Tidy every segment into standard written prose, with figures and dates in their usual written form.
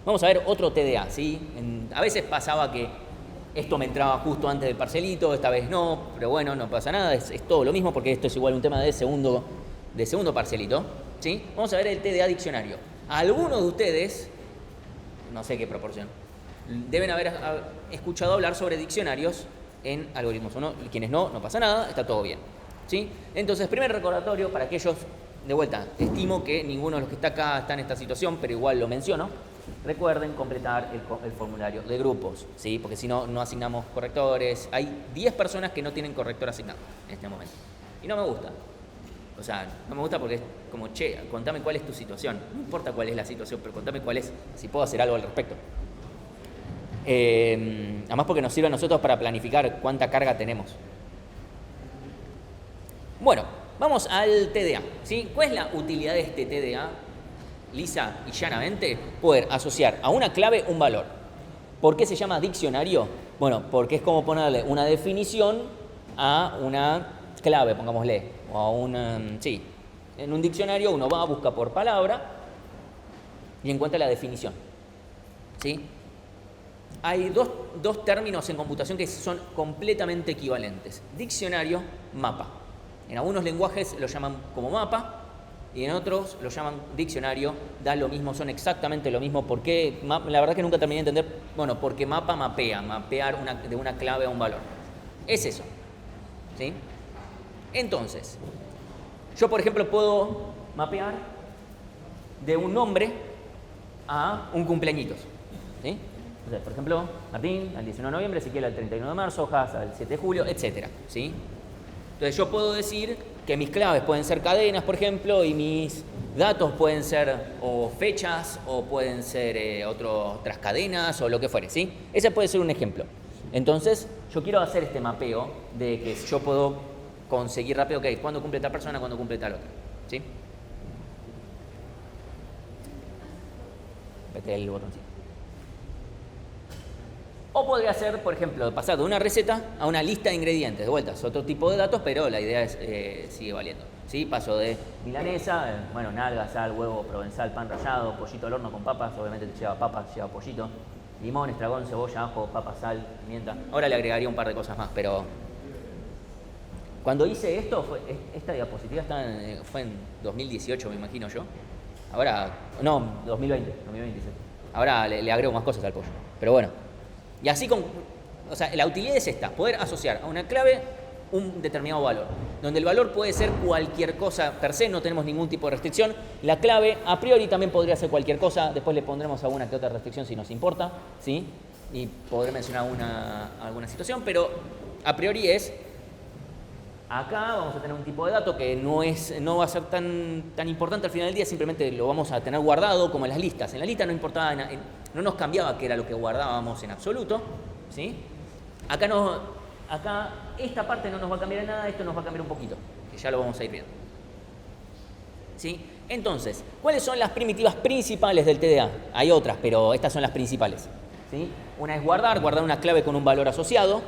Vamos a ver otro TDA, ¿sí? A veces pasaba que esto me entraba justo antes del parcelito, esta vez no, pero bueno, no pasa nada, es todo lo mismo porque esto es igual un tema de segundo parcelito, ¿sí? Vamos a ver el TDA diccionario. Algunos de ustedes, no sé qué proporción, deben haber escuchado hablar sobre diccionarios en algoritmos. Quienes no pasa nada, está todo bien, ¿sí? Entonces, primer recordatorio para aquellos, de vuelta, estimo que ninguno de los que está acá está en esta situación, pero igual lo menciono. Recuerden completar el formulario de grupos, ¿sí? Porque si no, no asignamos correctores. Hay 10 personas que no tienen corrector asignado en este momento. Y no me gusta. O sea, no me gusta porque es como, che, contame cuál es tu situación. No importa cuál es la situación, pero contame cuál es, si puedo hacer algo al respecto. Además porque nos sirve a nosotros para planificar cuánta carga tenemos. Bueno, vamos al TDA, ¿sí? ¿Cuál es la utilidad de este TDA? Lisa y llanamente, poder asociar a una clave un valor. ¿Por qué se llama diccionario? Bueno, porque es como ponerle una definición a una clave, pongámosle, o a una... Sí, en un diccionario uno va, busca por palabra y encuentra la definición, ¿sí? Hay dos términos en computación que son completamente equivalentes. Diccionario, mapa. En algunos lenguajes lo llaman como mapa, y en otros lo llaman diccionario, da lo mismo, son exactamente lo mismo. ¿Por qué? La verdad que nunca terminé de entender. Bueno, porque mapa mapea, mapear de una clave a un valor. Es eso, ¿sí? Entonces, yo por ejemplo puedo mapear de un nombre a un cumpleañitos, ¿sí? O sea, por ejemplo, Martín al 19 de noviembre, Ezequiel al 31 de marzo, Jas al 7 de julio, etc., ¿sí? Entonces yo puedo decir que mis claves pueden ser cadenas, por ejemplo, y mis datos pueden ser o fechas o pueden ser otras cadenas o lo que fuere, ¿sí? Ese puede ser un ejemplo. Entonces yo quiero hacer este mapeo de que yo puedo conseguir rápido, ok, cuándo cumple tal persona, cuándo cumple tal otra, ¿sí? Apreté el botoncito. O podría ser, por ejemplo, pasar de una receta a una lista de ingredientes. De vuelta, es otro tipo de datos, pero la idea es, sigue valiendo, ¿sí? Paso de milanesa, bueno, nalga, sal, huevo, provenzal, pan rallado, pollito al horno con papas, obviamente lleva papas, lleva pollito, limón, estragón, cebolla, ajo, papa, sal, pimienta. Ahora le agregaría un par de cosas más, pero... Cuando hice esto, esta diapositiva fue en 2018, me imagino yo. Ahora, no, 2020. Ahora le agrego más cosas al pollo, pero bueno. Y así o sea, la utilidad es esta, poder asociar a una clave un determinado valor, donde el valor puede ser cualquier cosa per se, no tenemos ningún tipo de restricción. La clave a priori también podría ser cualquier cosa, después le pondremos alguna que otra restricción si nos importa, ¿sí? Y podré mencionar alguna situación, pero a priori es, acá vamos a tener un tipo de dato que no va a ser tan importante al final del día, simplemente lo vamos a tener guardado como en las listas. En la lista no importaba, no nos cambiaba qué era lo que guardábamos en absoluto, ¿sí? Acá esta parte no nos va a cambiar en nada, esto nos va a cambiar un poquito, que ya lo vamos a ir viendo, ¿sí? Entonces, ¿cuáles son las primitivas principales del TDA? Hay otras, pero estas son las principales, ¿sí? Una es guardar una clave con un valor asociado,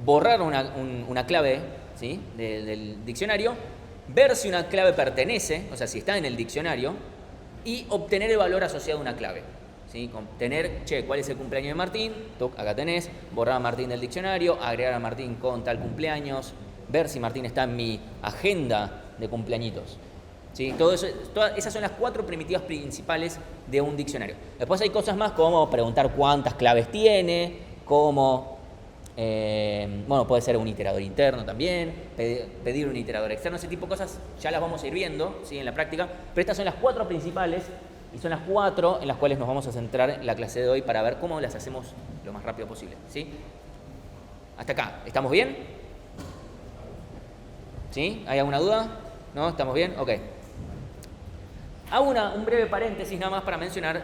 borrar una clave, ¿sí? del diccionario, ver si una clave pertenece, o sea, si está en el diccionario, y obtener el valor asociado a una clave, ¿sí? Tener, ¿cuál es el cumpleaños de Martín? Acá tenés, borrar a Martín del diccionario, agregar a Martín con tal cumpleaños, ver si Martín está en mi agenda de cumpleañitos, ¿sí? Todas esas son las 4 primitivas principales de un diccionario. Después hay cosas más como preguntar cuántas claves tiene, cómo... bueno, puede ser un iterador interno también, pedir un iterador externo, ese tipo de cosas ya las vamos a ir viendo, ¿sí? En la práctica, pero estas son las 4 principales y son las 4 en las cuales nos vamos a centrar en la clase de hoy para ver cómo las hacemos lo más rápido posible, ¿sí? Hasta acá, ¿estamos bien? ¿Sí? ¿Hay alguna duda? ¿No? ¿Estamos bien? Ok. Hago un breve paréntesis nada más para mencionar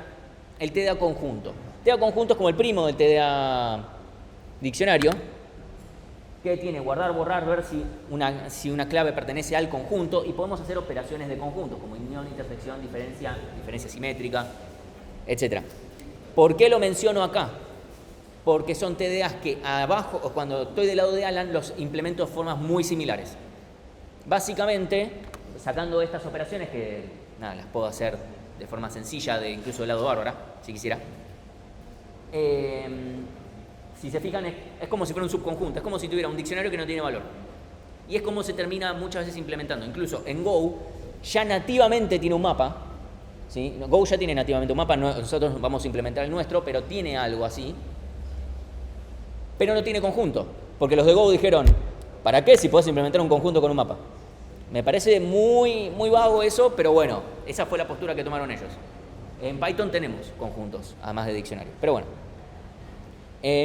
el TDA conjunto. TDA conjunto es como el primo del TDA diccionario, que tiene guardar, borrar, ver si una clave pertenece al conjunto, y podemos hacer operaciones de conjunto, como unión, intersección, diferencia simétrica, etc. ¿Por qué lo menciono acá? Porque son TDAs que abajo, o cuando estoy del lado de Alan, los implemento de formas muy similares. Básicamente, sacando estas operaciones, que nada, las puedo hacer de forma sencilla, incluso del lado bárbara, si quisiera. Si se fijan, es como si fuera un subconjunto, es como si tuviera un diccionario que no tiene valor. Y es como se termina muchas veces implementando. Incluso en Go ya nativamente tiene un mapa, ¿sí? Go ya tiene nativamente un mapa, nosotros vamos a implementar el nuestro, pero tiene algo así. Pero no tiene conjunto, porque los de Go dijeron, ¿para qué si podés implementar un conjunto con un mapa? Me parece muy, muy vago eso, pero bueno, esa fue la postura que tomaron ellos. En Python tenemos conjuntos, además de diccionario. Pero bueno,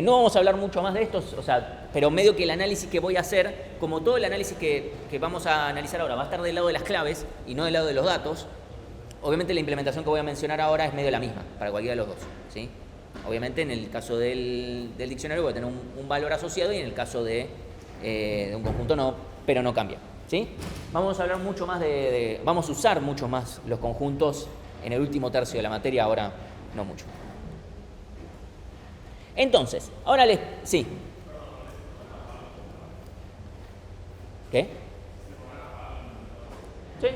no vamos a hablar mucho más de estos, o sea, pero medio que el análisis que voy a hacer, como todo el análisis que vamos a analizar ahora, va a estar del lado de las claves y no del lado de los datos. Obviamente la implementación que voy a mencionar ahora es medio la misma para cualquiera de los dos, ¿sí? Obviamente en el caso del diccionario voy a tener un valor asociado y en el caso de un conjunto no, pero no cambia, ¿sí? Vamos a hablar mucho más vamos a usar mucho más los conjuntos en el último tercio de la materia, ahora no mucho. Entonces, ahora sí. ¿Qué? Sí.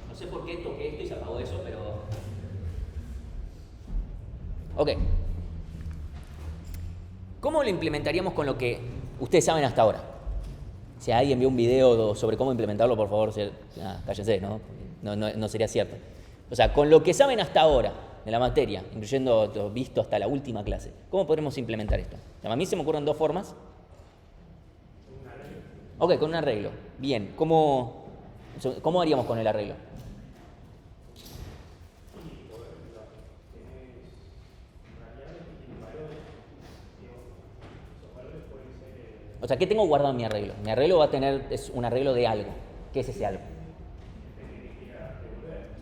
No sé por qué toqué esto y se apagó eso, pero... Ok. ¿Cómo lo implementaríamos con lo que ustedes saben hasta ahora? Si alguien vio un video sobre cómo implementarlo, por favor, cállense, ¿no? No sería cierto. O sea, con lo que saben hasta ahora de la materia, incluyendo lo visto hasta la última clase, ¿cómo podremos implementar esto? A mí se me ocurren dos formas. Ok, con un arreglo. Bien, ¿cómo haríamos con el arreglo? O sea, ¿qué tengo guardado en mi arreglo? Mi arreglo es un arreglo de algo. ¿Qué es ese algo?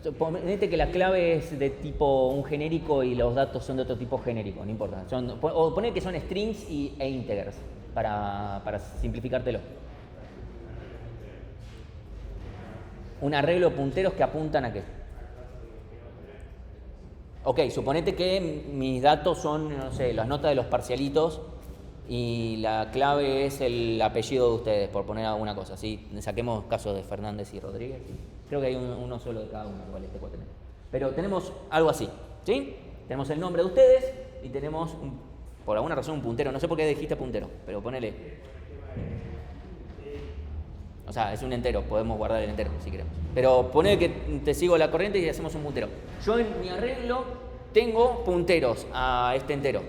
Suponete que la clave es de tipo un genérico y los datos son de otro tipo genérico, no importa. O poner que son strings e integers, para simplificártelo. Un arreglo de punteros que apuntan a qué. Ok, suponete que mis datos son, no sé, las notas de los parcialitos y la clave es el apellido de ustedes, por poner alguna cosa. ¿Sí? Saquemos casos de Fernández y Rodríguez. Creo que hay uno solo de cada uno, igual este puede tener. Pero tenemos algo así, ¿sí? Tenemos el nombre de ustedes y tenemos, por alguna razón, un puntero. No sé por qué dijiste puntero, pero ponele. O sea, es un entero, podemos guardar el entero si queremos. Pero ponele que te sigo la corriente y hacemos un puntero. Yo en mi arreglo tengo punteros a este entero.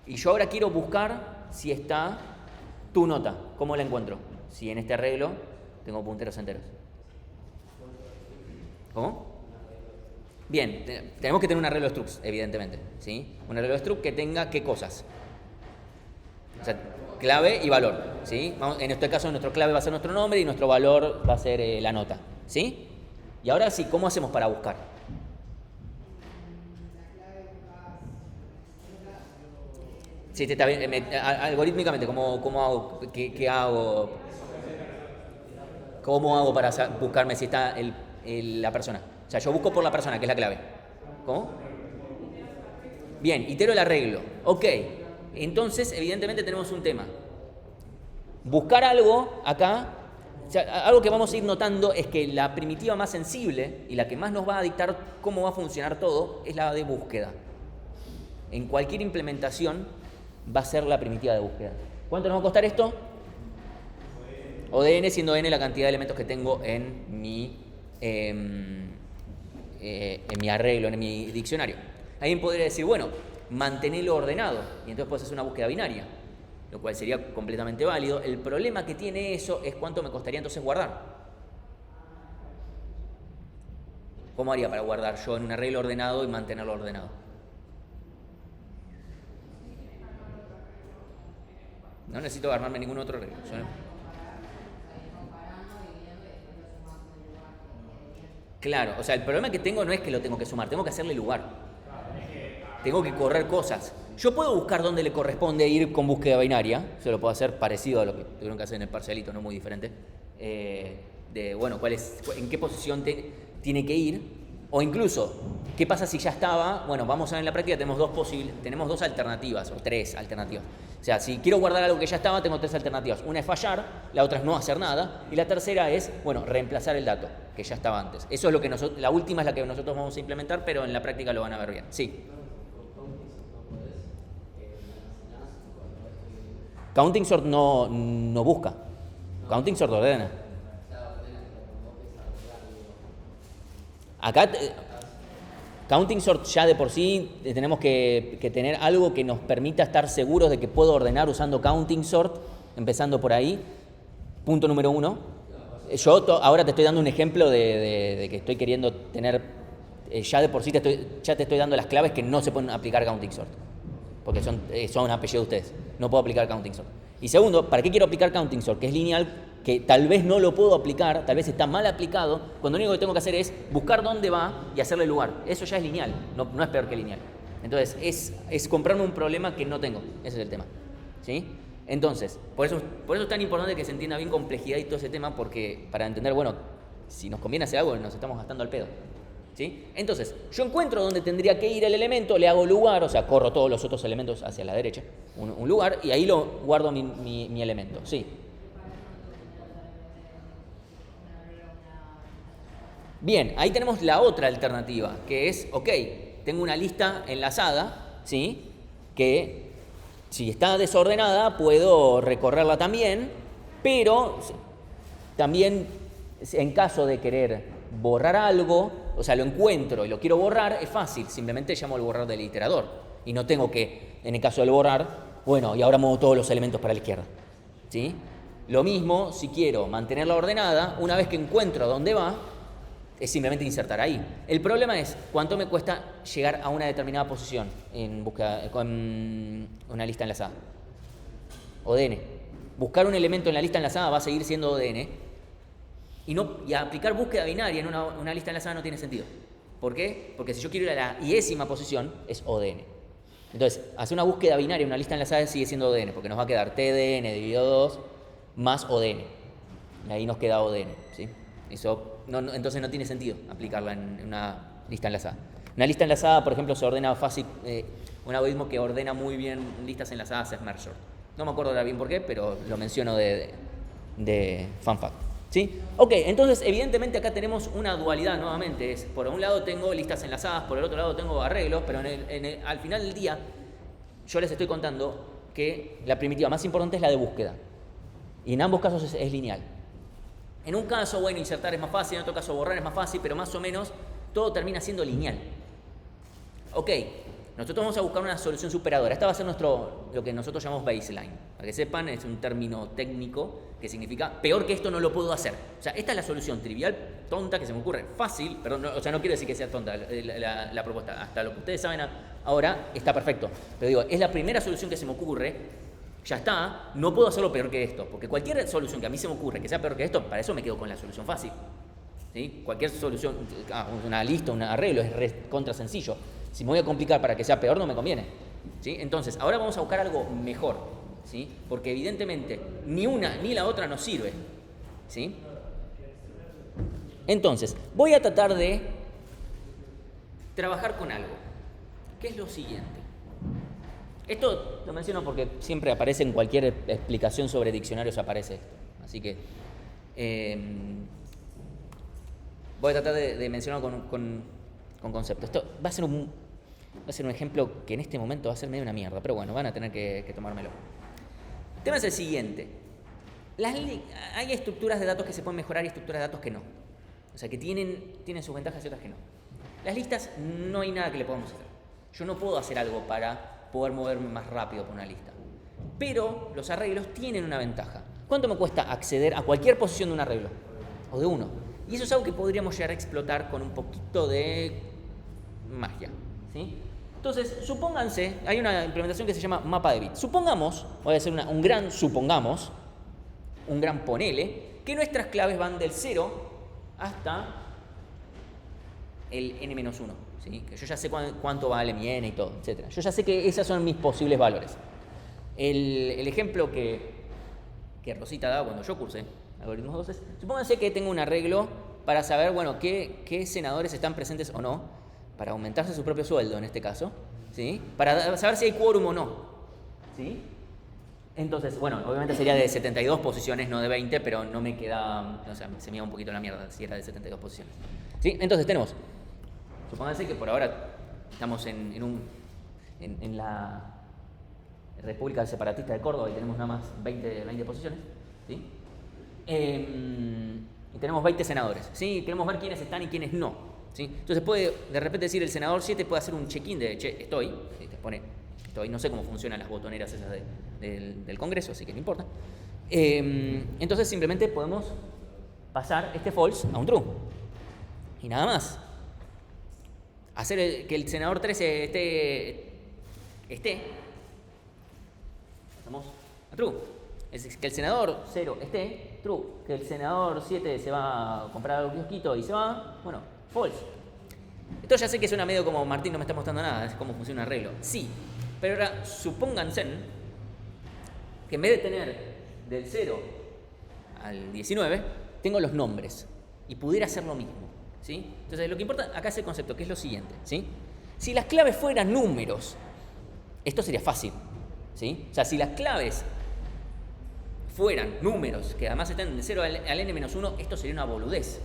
Y yo ahora quiero buscar si está tu nota. ¿Cómo la encuentro? Si en este arreglo tengo punteros enteros. ¿Cómo? Bien, tenemos que tener un arreglo de structs, evidentemente, ¿sí? Un arreglo de struct que tenga ¿qué cosas? O sea, clave y valor, ¿sí? En este caso, nuestro clave va a ser nuestro nombre y nuestro valor va a ser la nota, ¿sí? Y ahora sí, ¿cómo hacemos para buscar? Sí, está bien. Algorítmicamente, ¿cómo hago? ¿Qué hago? ¿Cómo hago para buscarme si está la persona? O sea, yo busco por la persona, que es la clave. ¿Cómo? Bien, itero el arreglo. Ok, entonces evidentemente tenemos un tema. Buscar algo acá, o sea, algo que vamos a ir notando es que la primitiva más sensible y la que más nos va a dictar cómo va a funcionar todo es la de búsqueda. En cualquier implementación va a ser la primitiva de búsqueda. ¿Cuánto nos va a costar esto? O de n, siendo n la cantidad de elementos que tengo en mi arreglo, en mi diccionario. Alguien podría decir, bueno, mantenerlo ordenado y entonces puedes hacer una búsqueda binaria, lo cual sería completamente válido. El problema que tiene eso es cuánto me costaría entonces guardar. ¿Cómo haría para guardar yo en un arreglo ordenado y mantenerlo ordenado? No necesito armarme ningún otro arreglo. Claro, o sea, el problema que tengo no es que lo tengo que sumar, tengo que hacerle lugar. Tengo que correr cosas. Yo puedo buscar dónde le corresponde ir con búsqueda binaria, se lo puedo hacer parecido a lo que tuvieron que hacer en el parcialito, no muy diferente. Bueno, en qué posición tiene que ir, o incluso, ¿qué pasa si ya estaba? Bueno, vamos a ver en la práctica, tenemos dos alternativas, o tres alternativas. O sea, si quiero guardar algo que ya estaba, tengo 3 alternativas. Una es fallar, la otra es no hacer nada, y la tercera es, bueno, reemplazar el dato que ya estaba antes. Eso es lo que nosotros, la última es la que nosotros vamos a implementar, pero en la práctica lo van a ver bien. Sí. Counting sort no busca. Counting sort ordena. Acá, counting sort ya de por sí tenemos que tener algo que nos permita estar seguros de que puedo ordenar usando counting sort, empezando por ahí. Punto número 1. Yo ahora te estoy dando un ejemplo de que estoy queriendo tener, ya de por sí ya te estoy dando las claves que no se pueden aplicar counting sort, porque son apellidos de ustedes. No puedo aplicar counting sort. Y segundo, ¿para qué quiero aplicar counting sort? Que es lineal, que tal vez no lo puedo aplicar, tal vez está mal aplicado, cuando lo único que tengo que hacer es buscar dónde va y hacerle lugar. Eso ya es lineal, no es peor que lineal. Entonces, es comprarme un problema que no tengo. Ese es el tema. ¿Sí? Entonces, por eso es tan importante que se entienda bien complejidad y todo ese tema, porque para entender, bueno, si nos conviene hacer algo, nos estamos gastando al pedo. ¿Sí? Entonces, yo encuentro dónde tendría que ir el elemento, le hago lugar, o sea, corro todos los otros elementos hacia la derecha, un lugar, y ahí lo guardo mi elemento. ¿Sí? Bien, ahí tenemos la otra alternativa, que es, ok, tengo una lista enlazada, ¿sí? Que si está desordenada puedo recorrerla también, pero también en caso de querer borrar algo, o sea, lo encuentro y lo quiero borrar, es fácil, simplemente llamo al borrar del iterador y no tengo que, en el caso del borrar, bueno, y ahora muevo todos los elementos para la izquierda, ¿sí? Lo mismo si quiero mantenerla ordenada, una vez que encuentro dónde va, es simplemente insertar ahí. El problema es cuánto me cuesta llegar a una determinada posición en búsqueda con una lista enlazada. ODN. Buscar un elemento en la lista enlazada va a seguir siendo ODN. Y aplicar búsqueda binaria en una lista enlazada no tiene sentido. ¿Por qué? Porque si yo quiero ir a la 10ª posición, es ODN. Entonces, hacer una búsqueda binaria en una lista enlazada sigue siendo ODN, porque nos va a quedar TDN dividido 2 más ODN. Y ahí nos queda ODN, ¿sí? Eso entonces no tiene sentido aplicarla en una lista enlazada. Una lista enlazada, por ejemplo, se ordena fácil. Un algoritmo que ordena muy bien listas enlazadas es merge sort. No me acuerdo ahora bien por qué, pero lo menciono de fun fact. ¿Sí? Ok, entonces evidentemente acá tenemos una dualidad nuevamente. Por un lado tengo listas enlazadas, por el otro lado tengo arreglos, pero al final del día yo les estoy contando que la primitiva más importante es la de búsqueda. Y en ambos casos es lineal. En un caso, bueno, insertar es más fácil, en otro caso borrar es más fácil, pero más o menos todo termina siendo lineal. Ok, nosotros vamos a buscar una solución superadora. Esta va a ser lo que nosotros llamamos baseline. Para que sepan, es un término técnico que significa peor que esto no lo puedo hacer. O sea, esta es la solución trivial, tonta, que se me ocurre, fácil, perdón, o sea, no quiero decir que sea tonta la propuesta. Hasta lo que ustedes saben ahora está perfecto. Pero digo, es la primera solución que se me ocurre. Ya está, no puedo hacerlo peor que esto, porque cualquier solución que a mí se me ocurre que sea peor que esto, para eso me quedo con la solución fácil. ¿Sí? Cualquier solución, una lista, un arreglo es contra sencillo. Si me voy a complicar para que sea peor, no me conviene. ¿Sí? Entonces, ahora vamos a buscar algo mejor, ¿sí? Porque evidentemente ni una ni la otra nos sirve. ¿Sí? Entonces, voy a tratar de trabajar con algo, que es lo siguiente. Esto lo menciono porque siempre aparece en cualquier explicación sobre diccionarios, aparece esto. Así que voy a tratar de mencionarlo con concepto. Esto va a ser un ejemplo que en este momento va a ser medio una mierda, pero bueno, van a tener que tomármelo. El tema es el siguiente. Hay estructuras de datos que se pueden mejorar y estructuras de datos que no. O sea, que tienen sus ventajas y otras que no. Las listas no hay nada que le podamos hacer. Yo no puedo hacer algo para poder moverme más rápido por una lista. Pero los arreglos tienen una ventaja. ¿Cuánto me cuesta acceder a cualquier posición de un arreglo? O de uno. Y eso es algo que podríamos llegar a explotar con un poquito de magia. ¿Sí? Entonces, supónganse, hay una implementación que se llama mapa de bits. Supongamos, voy a hacer un gran ponele, que nuestras claves van del 0 hasta el n-1. ¿Sí? Que yo ya sé cuánto vale mi n y todo, etc. Yo ya sé que esos son mis posibles valores. El ejemplo que Rosita daba cuando yo cursé algoritmos 2 es, supónganse que tengo un arreglo para saber, bueno, qué senadores están presentes o no, para aumentarse su propio sueldo en este caso, ¿sí? Para saber si hay quórum o no, ¿sí? Entonces, bueno, obviamente sería de 72 posiciones, no de 20, pero no me queda, o sea, se me iba un poquito la mierda si era de 72 posiciones. ¿Sí? Entonces tenemos, supónganse que por ahora estamos en la República Separatista de Córdoba y tenemos nada más 20 posiciones, ¿sí? Y tenemos 20 senadores, ¿sí? Queremos ver quiénes están y quiénes no, ¿sí? Entonces puede de repente decir el senador 7 puede hacer un check-in de, che, estoy, ¿sí? Te pone, estoy, no sé cómo funcionan las botoneras esas del Congreso, así que no importa. Entonces simplemente podemos pasar este false a un true. Y nada más. Hacer que el senador 13 esté. Pasamos a true. Es que el senador 0 esté, true. Que el senador 7 se va a comprar un kiosquito y se va, bueno, false. Esto ya sé que suena medio como Martín no me está mostrando nada, es cómo funciona un arreglo. Sí, pero ahora supónganse que en vez de tener del 0 al 19, tengo los nombres y pudiera hacer lo mismo, ¿sí? Entonces lo que importa acá es el concepto, que es lo siguiente, ¿sí? Si las claves fueran números, esto sería fácil, ¿sí? O sea, si las claves fueran números, que además están de 0 al n-1, esto sería una boludez,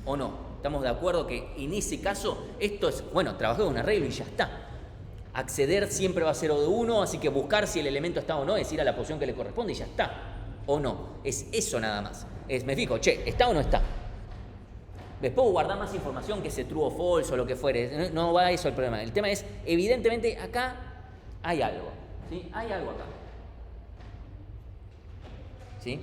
¿o no? Estamos de acuerdo que en ese caso esto es, bueno, trabajé con un arreglo y ya está. Acceder siempre va a ser O de 1, así que buscar si el elemento está o no es ir a la posición que le corresponde y ya está. O no, es eso nada más. Me fijo, che, ¿está o no está? Después guardar más información que ese true o false o lo que fuere. No va a eso el problema. El tema es, evidentemente acá hay algo, ¿sí? Hay algo acá. ¿Sí?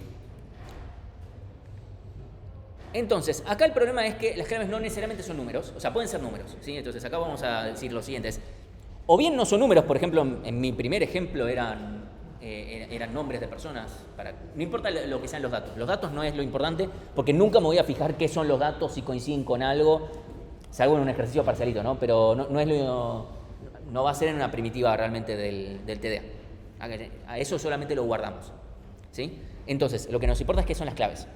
Entonces, acá el problema es que las claves no necesariamente son números, o sea, pueden ser números, ¿sí? Entonces acá vamos a decir lo siguiente, o bien no son números, por ejemplo, en mi primer ejemplo eran nombres de personas, no importa lo que sean los datos no es lo importante, porque nunca me voy a fijar qué son los datos, si coinciden con algo, salvo en un ejercicio parcialito, ¿no? Pero no va a ser en una primitiva realmente del TDA, a eso solamente lo guardamos, ¿sí? Entonces, lo que nos importa es qué son las claves.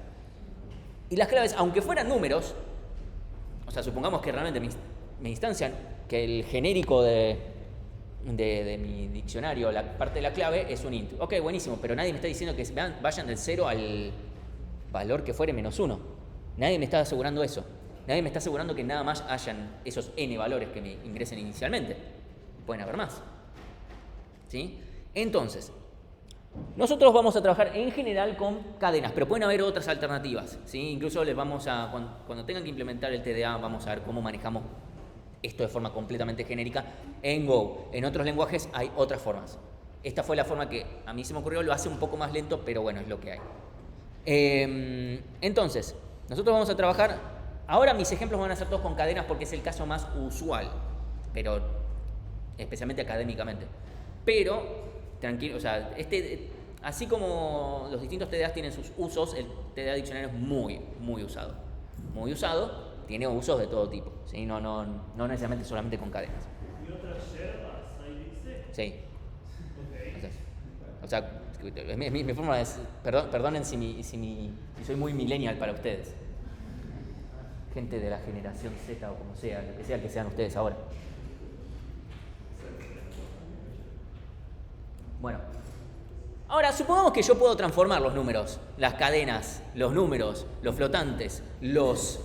Y las claves, aunque fueran números, o sea, supongamos que realmente me instancian que el genérico de mi diccionario, la parte de la clave, es un int. Ok, buenísimo, pero nadie me está diciendo que vayan del 0 al valor que fuere -1. Nadie me está asegurando eso. Nadie me está asegurando que nada más hayan esos n valores que me ingresen inicialmente. Pueden haber más. ¿Sí? Entonces, nosotros vamos a trabajar en general con cadenas, pero pueden haber otras alternativas, ¿sí? Incluso les vamos a, cuando tengan que implementar el TDA, vamos a ver cómo manejamos esto de forma completamente genérica en Go. En otros lenguajes hay otras formas. Esta fue la forma que a mí se me ocurrió, lo hace un poco más lento, pero bueno, es lo que hay. Entonces, nosotros vamos a trabajar, ahora mis ejemplos van a ser todos con cadenas porque es el caso más usual, pero especialmente académicamente. Pero tranquilo, o sea, así como los distintos TDAs tienen sus usos, el TDA diccionario es muy, muy usado. Muy usado, tiene usos de todo tipo, ¿sí? No necesariamente solamente con cadenas. ¿Y otras yerbas ahí dice? Sí. Okay. O sea, mi forma es, perdonen si soy muy millennial para ustedes. Gente de la generación Z o como sea, lo que sean ustedes ahora. Bueno, ahora supongamos que yo puedo transformar los números, las cadenas, los números, los flotantes, los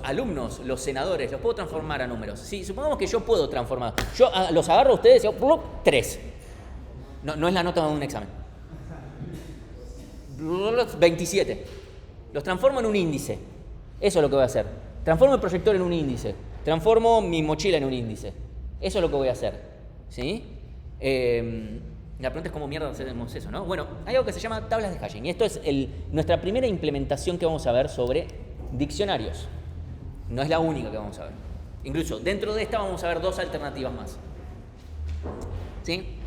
alumnos, los senadores, los puedo transformar a números. Sí, supongamos que yo puedo transformar. Yo los agarro a ustedes y digo, 3. No es la nota de un examen. 27. Los transformo en un índice. Eso es lo que voy a hacer. Transformo el proyector en un índice. Transformo mi mochila en un índice. Eso es lo que voy a hacer. ¿Sí? La pregunta es cómo mierda hacemos eso, ¿no? Bueno, hay algo que se llama tablas de hashing y esto es nuestra primera implementación que vamos a ver sobre diccionarios. No es la única que vamos a ver. Incluso dentro de esta vamos a ver 2 alternativas más. ¿Sí?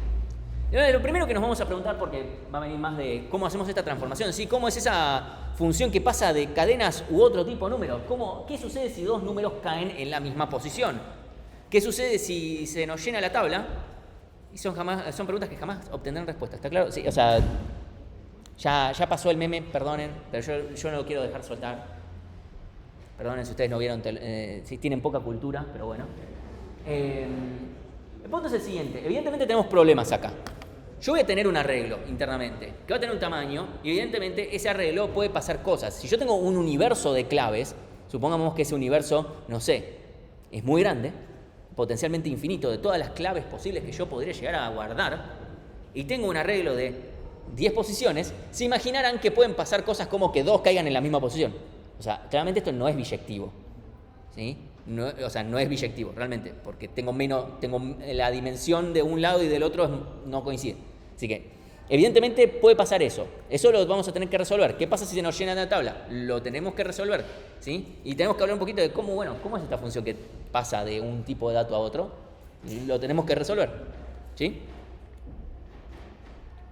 Lo primero que nos vamos a preguntar, porque va a venir más de cómo hacemos esta transformación, ¿sí? ¿Cómo es esa función que pasa de cadenas u otro tipo de números? ¿Qué sucede si 2 números caen en la misma posición? ¿Qué sucede si se nos llena la tabla? Y son preguntas que jamás obtendrán respuesta, ¿está claro? Sí, o sea, ya pasó el meme, perdonen, pero yo no lo quiero dejar soltar. Perdonen si ustedes no vieron, si tienen poca cultura, pero bueno. El punto es el siguiente, evidentemente tenemos problemas acá. yo voy a tener un arreglo internamente que va a tener un tamaño y evidentemente ese arreglo puede pasar cosas. Si yo tengo un universo de claves, supongamos que ese universo, no sé, es muy grande, potencialmente infinito, de todas las claves posibles que yo podría llegar a guardar, y tengo un arreglo de 10 posiciones, se imaginarán que pueden pasar cosas como que 2 caigan en la misma posición. O sea, claramente esto no es biyectivo, ¿sí? No, o sea, no es biyectivo, realmente, porque tengo la dimensión de un lado y del otro no coincide. Así que, evidentemente puede pasar eso. Eso lo vamos a tener que resolver. ¿Qué pasa si se nos llena la tabla? Lo tenemos que resolver, ¿sí? Y tenemos que hablar un poquito de cómo es esta función que pasa de un tipo de dato a otro. Lo tenemos que resolver, ¿sí?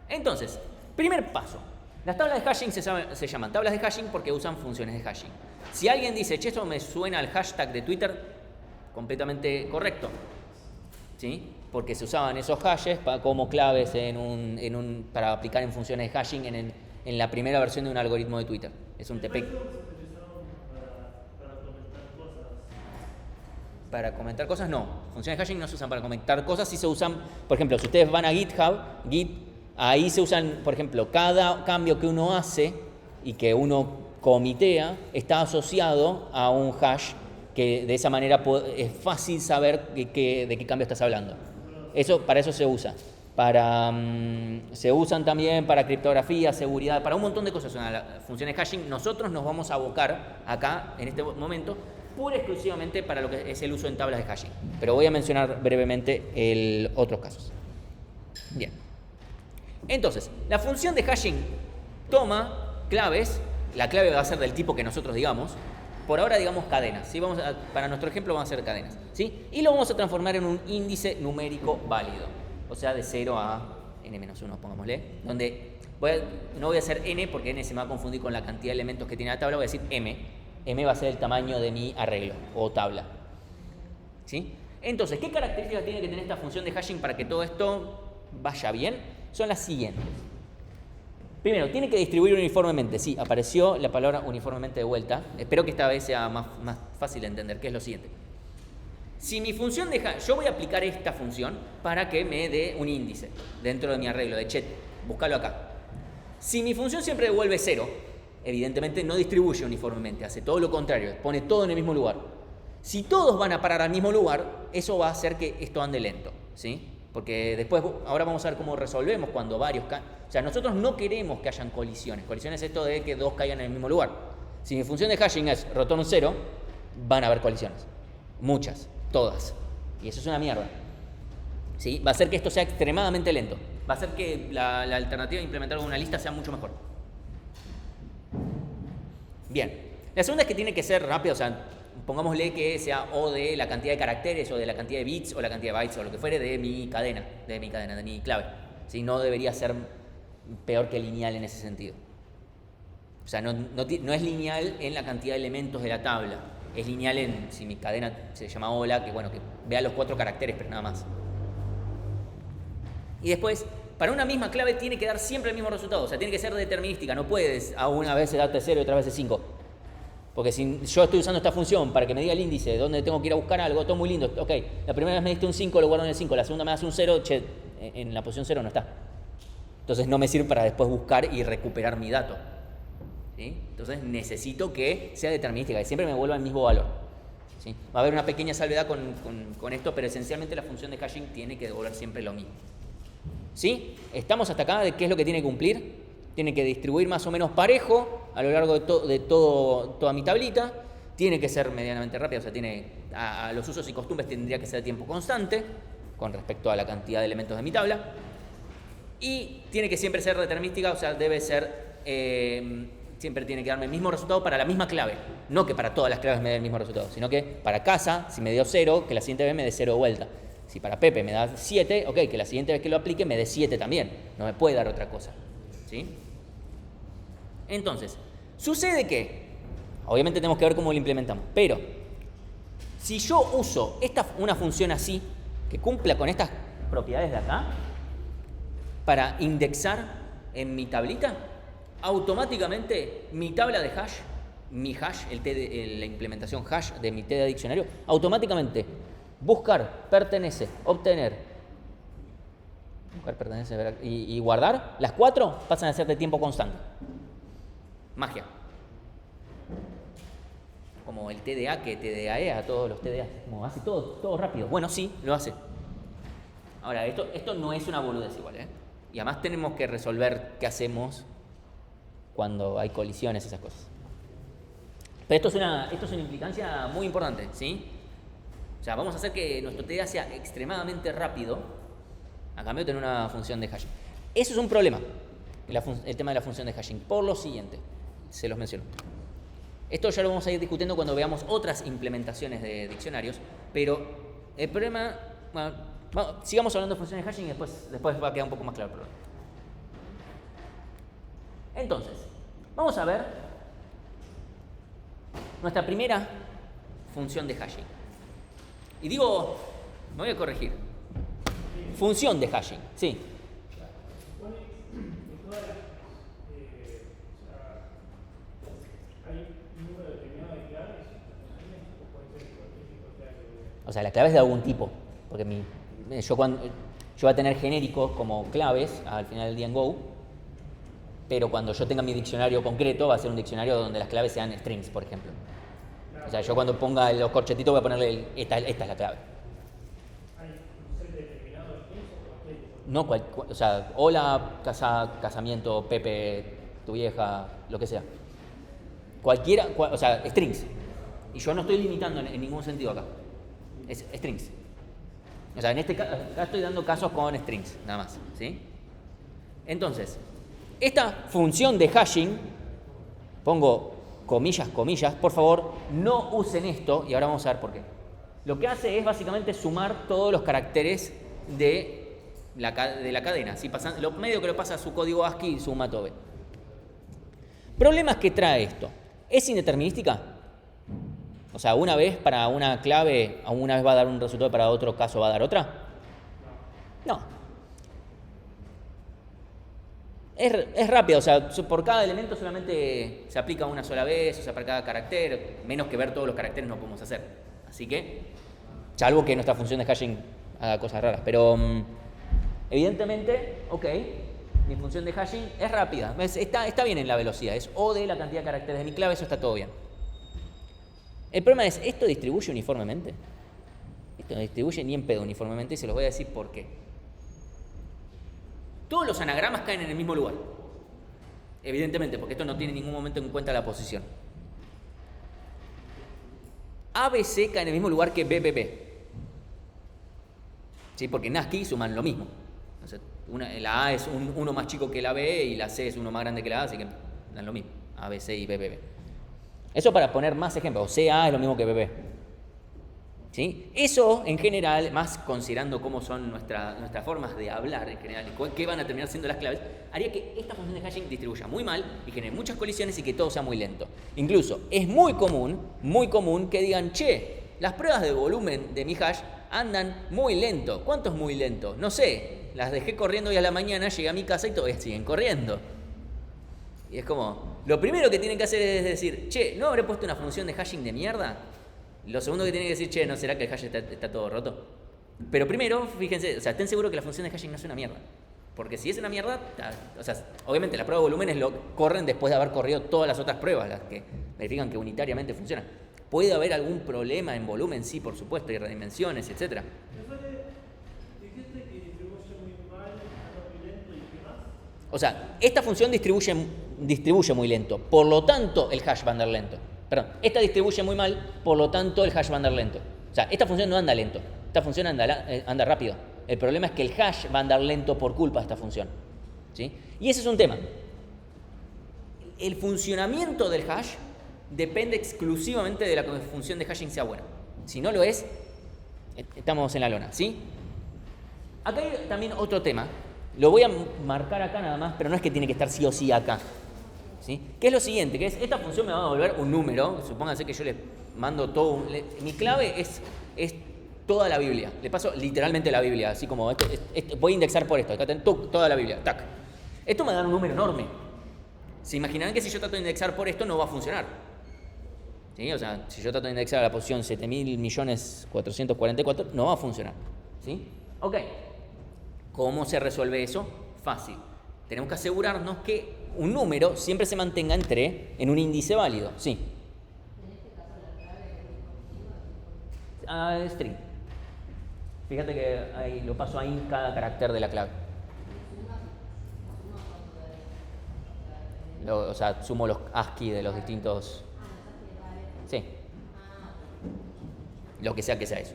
Entonces, primer paso. Las tablas de hashing se llaman tablas de hashing porque usan funciones de hashing. Si alguien dice, che, esto me suena al hashtag de Twitter, completamente correcto, ¿sí? Porque se usaban esos hashes como claves para aplicar en funciones de hashing en la primera versión de un algoritmo de Twitter. Es un TP. Luego se utilizaron para comentar cosas. Para comentar cosas, no. Funciones de hashing no se usan para comentar cosas, sí se usan, por ejemplo, si ustedes van a GitHub, ahí se usan, por ejemplo, cada cambio que uno hace y que uno comitea está asociado a un hash que de esa manera es fácil saber de qué cambio estás hablando. Para eso se usa. Se usan también para criptografía, seguridad, para un montón de cosas. Las funciones de hashing, nosotros nos vamos a abocar acá, en este momento, pura y exclusivamente para lo que es el uso en tablas de hashing. Pero voy a mencionar brevemente otros casos. Bien. Entonces, la función de hashing toma claves, la clave va a ser del tipo que nosotros digamos, por ahora digamos cadenas, ¿sí? Para nuestro ejemplo van a ser cadenas, ¿sí? Y lo vamos a transformar en un índice numérico válido, o sea, de 0 a n-1, pongámosle, donde no voy a hacer n porque n se me va a confundir con la cantidad de elementos que tiene la tabla, voy a decir m va a ser el tamaño de mi arreglo o tabla, ¿sí? Entonces, ¿qué características tiene que tener esta función de hashing para que todo esto vaya bien? Son las siguientes. Primero, tiene que distribuir uniformemente. Sí, apareció la palabra uniformemente de vuelta. Espero que esta vez sea más fácil de entender, que es lo siguiente. Si mi función yo voy a aplicar esta función para que me dé un índice dentro de mi arreglo de chet. Búscalo acá. Si mi función siempre devuelve 0, evidentemente no distribuye uniformemente, hace todo lo contrario, pone todo en el mismo lugar. Si todos van a parar al mismo lugar, eso va a hacer que esto ande lento, ¿sí? Porque después, ahora vamos a ver cómo resolvemos cuando varios caen. O sea, nosotros no queremos que hayan colisiones. Colisiones es esto de que dos caigan en el mismo lugar. Si mi función de hashing es return 0, van a haber colisiones. Muchas, todas. Y eso es una mierda, ¿sí? Va a hacer que esto sea extremadamente lento. Va a hacer que la alternativa de implementar una lista sea mucho mejor. Bien. La segunda es que tiene que ser rápida, o sea, pongámosle que sea o de la cantidad de caracteres o de la cantidad de bits o la cantidad de bytes o lo que fuere de mi cadena, de mi clave. ¿Sí? No debería ser peor que lineal en ese sentido. O sea, no es lineal en la cantidad de elementos de la tabla. Es lineal si mi cadena se llama hola, que vea los 4 caracteres, pero nada más. Y después, para una misma clave tiene que dar siempre el mismo resultado. O sea, tiene que ser determinística. No puedes a una vez darte 0 y otra vez 5. Porque si yo estoy usando esta función para que me diga el índice de dónde tengo que ir a buscar algo, todo muy lindo. Ok, la primera vez me diste un 5, lo guardo en el 5. La segunda me das un 0, en la posición 0 no está. Entonces no me sirve para después buscar y recuperar mi dato, ¿sí? Entonces necesito que sea determinística, que siempre me vuelva el mismo valor, ¿sí? Va a haber una pequeña salvedad con esto, pero esencialmente la función de hashing tiene que devolver siempre lo mismo, ¿sí? Estamos hasta acá de qué es lo que tiene que cumplir. Tiene que distribuir más o menos parejo a lo largo de toda mi tablita. Tiene que ser medianamente rápido, o sea, a los usos y costumbres tendría que ser a tiempo constante con respecto a la cantidad de elementos de mi tabla. Y tiene que siempre ser determinística, o sea, debe ser, siempre tiene que darme el mismo resultado para la misma clave. No que para todas las claves me dé el mismo resultado, sino que para casa, si me dio 0, que la siguiente vez me dé 0 de vuelta. Si para Pepe me da 7, ok, que la siguiente vez que lo aplique me dé 7 también. No me puede dar otra cosa, ¿sí? Entonces, sucede que, obviamente tenemos que ver cómo lo implementamos, pero si yo uso una función así, que cumpla con estas propiedades de acá, para indexar en mi tablita, automáticamente mi tabla de hash, mi hash, la implementación hash de mi TDA diccionario, automáticamente buscar, pertenece, obtener, Lugar pertenece y guardar. Las 4 pasan a ser de tiempo constante. Magia. Como el TDA que TDAea a todos los TDA. Como hace todo rápido. Bueno, sí, lo hace. Ahora, esto no es una boludez igual, ¿eh? Y además tenemos que resolver qué hacemos cuando hay colisiones, esas cosas. Pero esto es una implicancia muy importante, ¿sí? O sea, vamos a hacer que nuestro TDA sea extremadamente rápido a cambio de tener una función de hashing. Eso es un problema, el tema de la función de hashing, por lo siguiente, se los menciono. Esto ya lo vamos a ir discutiendo cuando veamos otras implementaciones de diccionarios, pero el problema, bueno, sigamos hablando de funciones de hashing y después va a quedar un poco más claro el problema. Entonces, vamos a ver nuestra primera función de hashing. Y digo, me voy a corregir. Función de hashing, sí. O sea, la clave es de algún tipo, porque yo voy a tener genéricos como claves al final del día en Go, pero cuando yo tenga mi diccionario concreto va a ser un diccionario donde las claves sean strings, por ejemplo. O sea, yo cuando ponga los corchetitos voy a ponerle esta es la clave. No, o sea, hola, casamiento, Pepe, tu vieja, lo que sea. Cualquiera, o sea, strings. Y yo no estoy limitando en ningún sentido acá. Es strings. O sea, en este caso, acá estoy dando casos con strings, nada más, ¿sí? Entonces, esta función de hashing, pongo comillas, comillas, por favor, no usen esto, y ahora vamos a ver por qué. Lo que hace es básicamente sumar todos los caracteres de la cadena, ¿sí? Lo medio que lo pasa a su código ASCII y suma todo. Problemas que trae esto. ¿Es indeterminística? O sea, una vez para una clave, una vez va a dar un resultado y para otro caso va a dar otra. No. Es rápido, o sea, por cada elemento solamente se aplica una sola vez, o sea, para cada carácter, menos que ver todos los caracteres no podemos hacer. Así que, salvo que nuestra función de hashing haga cosas raras. Pero, evidentemente, ok, mi función de hashing es rápida. Está bien en la velocidad, es O de la cantidad de caracteres de mi clave, eso está todo bien. El problema es, ¿esto distribuye uniformemente? Esto no distribuye ni en pedo uniformemente y se los voy a decir por qué. Todos los anagramas caen en el mismo lugar. Evidentemente, porque esto no tiene en ningún momento en cuenta la posición. ABC cae en el mismo lugar que BBB. ¿Sí? Porque en ASCII suman lo mismo. O sea, la A es uno más chico que la B y la C es uno más grande que la A, así que dan lo mismo. ABC y BBB. Eso para poner más ejemplos. CA es lo mismo que BB. ¿Sí? Eso, en general, más considerando cómo son nuestras formas de hablar en general y qué van a terminar siendo las claves, haría que esta función de hashing distribuya muy mal y genere muchas colisiones y que todo sea muy lento. Incluso, es muy común que digan, che, las pruebas de volumen de mi hash andan muy lento. ¿Cuánto es muy lento? No sé, las dejé corriendo hoy a la mañana, llegué a mi casa y todavía siguen corriendo. Y es como, lo primero que tienen que hacer es decir, che, ¿no habré puesto una función de hashing de mierda? Lo segundo que tienen que decir, che, ¿no será que el hash está todo roto? Pero primero, fíjense, o sea, estén seguros que la función de hashing no es una mierda. Porque si es una mierda, o sea, obviamente las pruebas de volúmenes lo corren después de haber corrido todas las otras pruebas, las que verifican que unitariamente funcionan. ¿Puede haber algún problema en volumen? Sí, por supuesto, hay redimensiones, etc. O sea, esta función distribuye muy lento, por lo tanto el hash va a andar lento. Perdón, esta distribuye muy mal, por lo tanto el hash va a andar lento. O sea, esta función no anda lento, esta función anda rápido. El problema es que el hash va a andar lento por culpa de esta función. ¿Sí? Y ese es un tema. El funcionamiento del hash depende exclusivamente de la función de hashing sea buena. Si no lo es, estamos en la lona. ¿Sí? Acá hay también otro tema. Lo voy a marcar acá nada más, pero no es que tiene que estar sí o sí acá. ¿Sí? Que es lo siguiente, que es, esta función me va a devolver un número, supónganse que yo le mando todo, mi clave es toda la Biblia, le paso literalmente la Biblia, así como, voy a indexar por esto, acá tengo toda la Biblia, tac. Esto me da un número enorme. Se imaginarán que si yo trato de indexar por esto no va a funcionar. ¿Sí? O sea, si yo trato de indexar a la posición 7.444, no va a funcionar. ¿Sí? Ok. ¿Cómo se resuelve eso? Fácil. Tenemos que asegurarnos que un número siempre se mantenga en un índice válido. Sí. String. Fíjate que ahí, lo paso ahí en cada carácter de la clave. O sea, sumo los ASCII de los distintos... Sí. Lo que sea eso.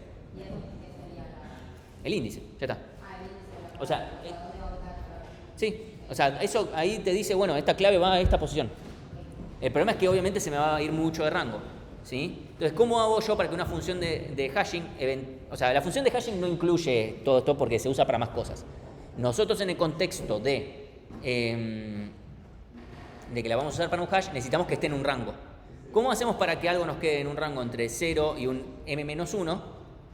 El índice, ya está. O sea, sí. O sea, eso ahí te dice, bueno, esta clave va a esta posición. El problema es que obviamente se me va a ir mucho de rango. ¿Sí? Entonces, ¿cómo hago yo para que una función de hashing... O sea, la función de hashing no incluye todo esto porque se usa para más cosas. Nosotros en el contexto de que la vamos a usar para un hash, necesitamos que esté en un rango. ¿Cómo hacemos para que algo nos quede en un rango entre 0 y un m-1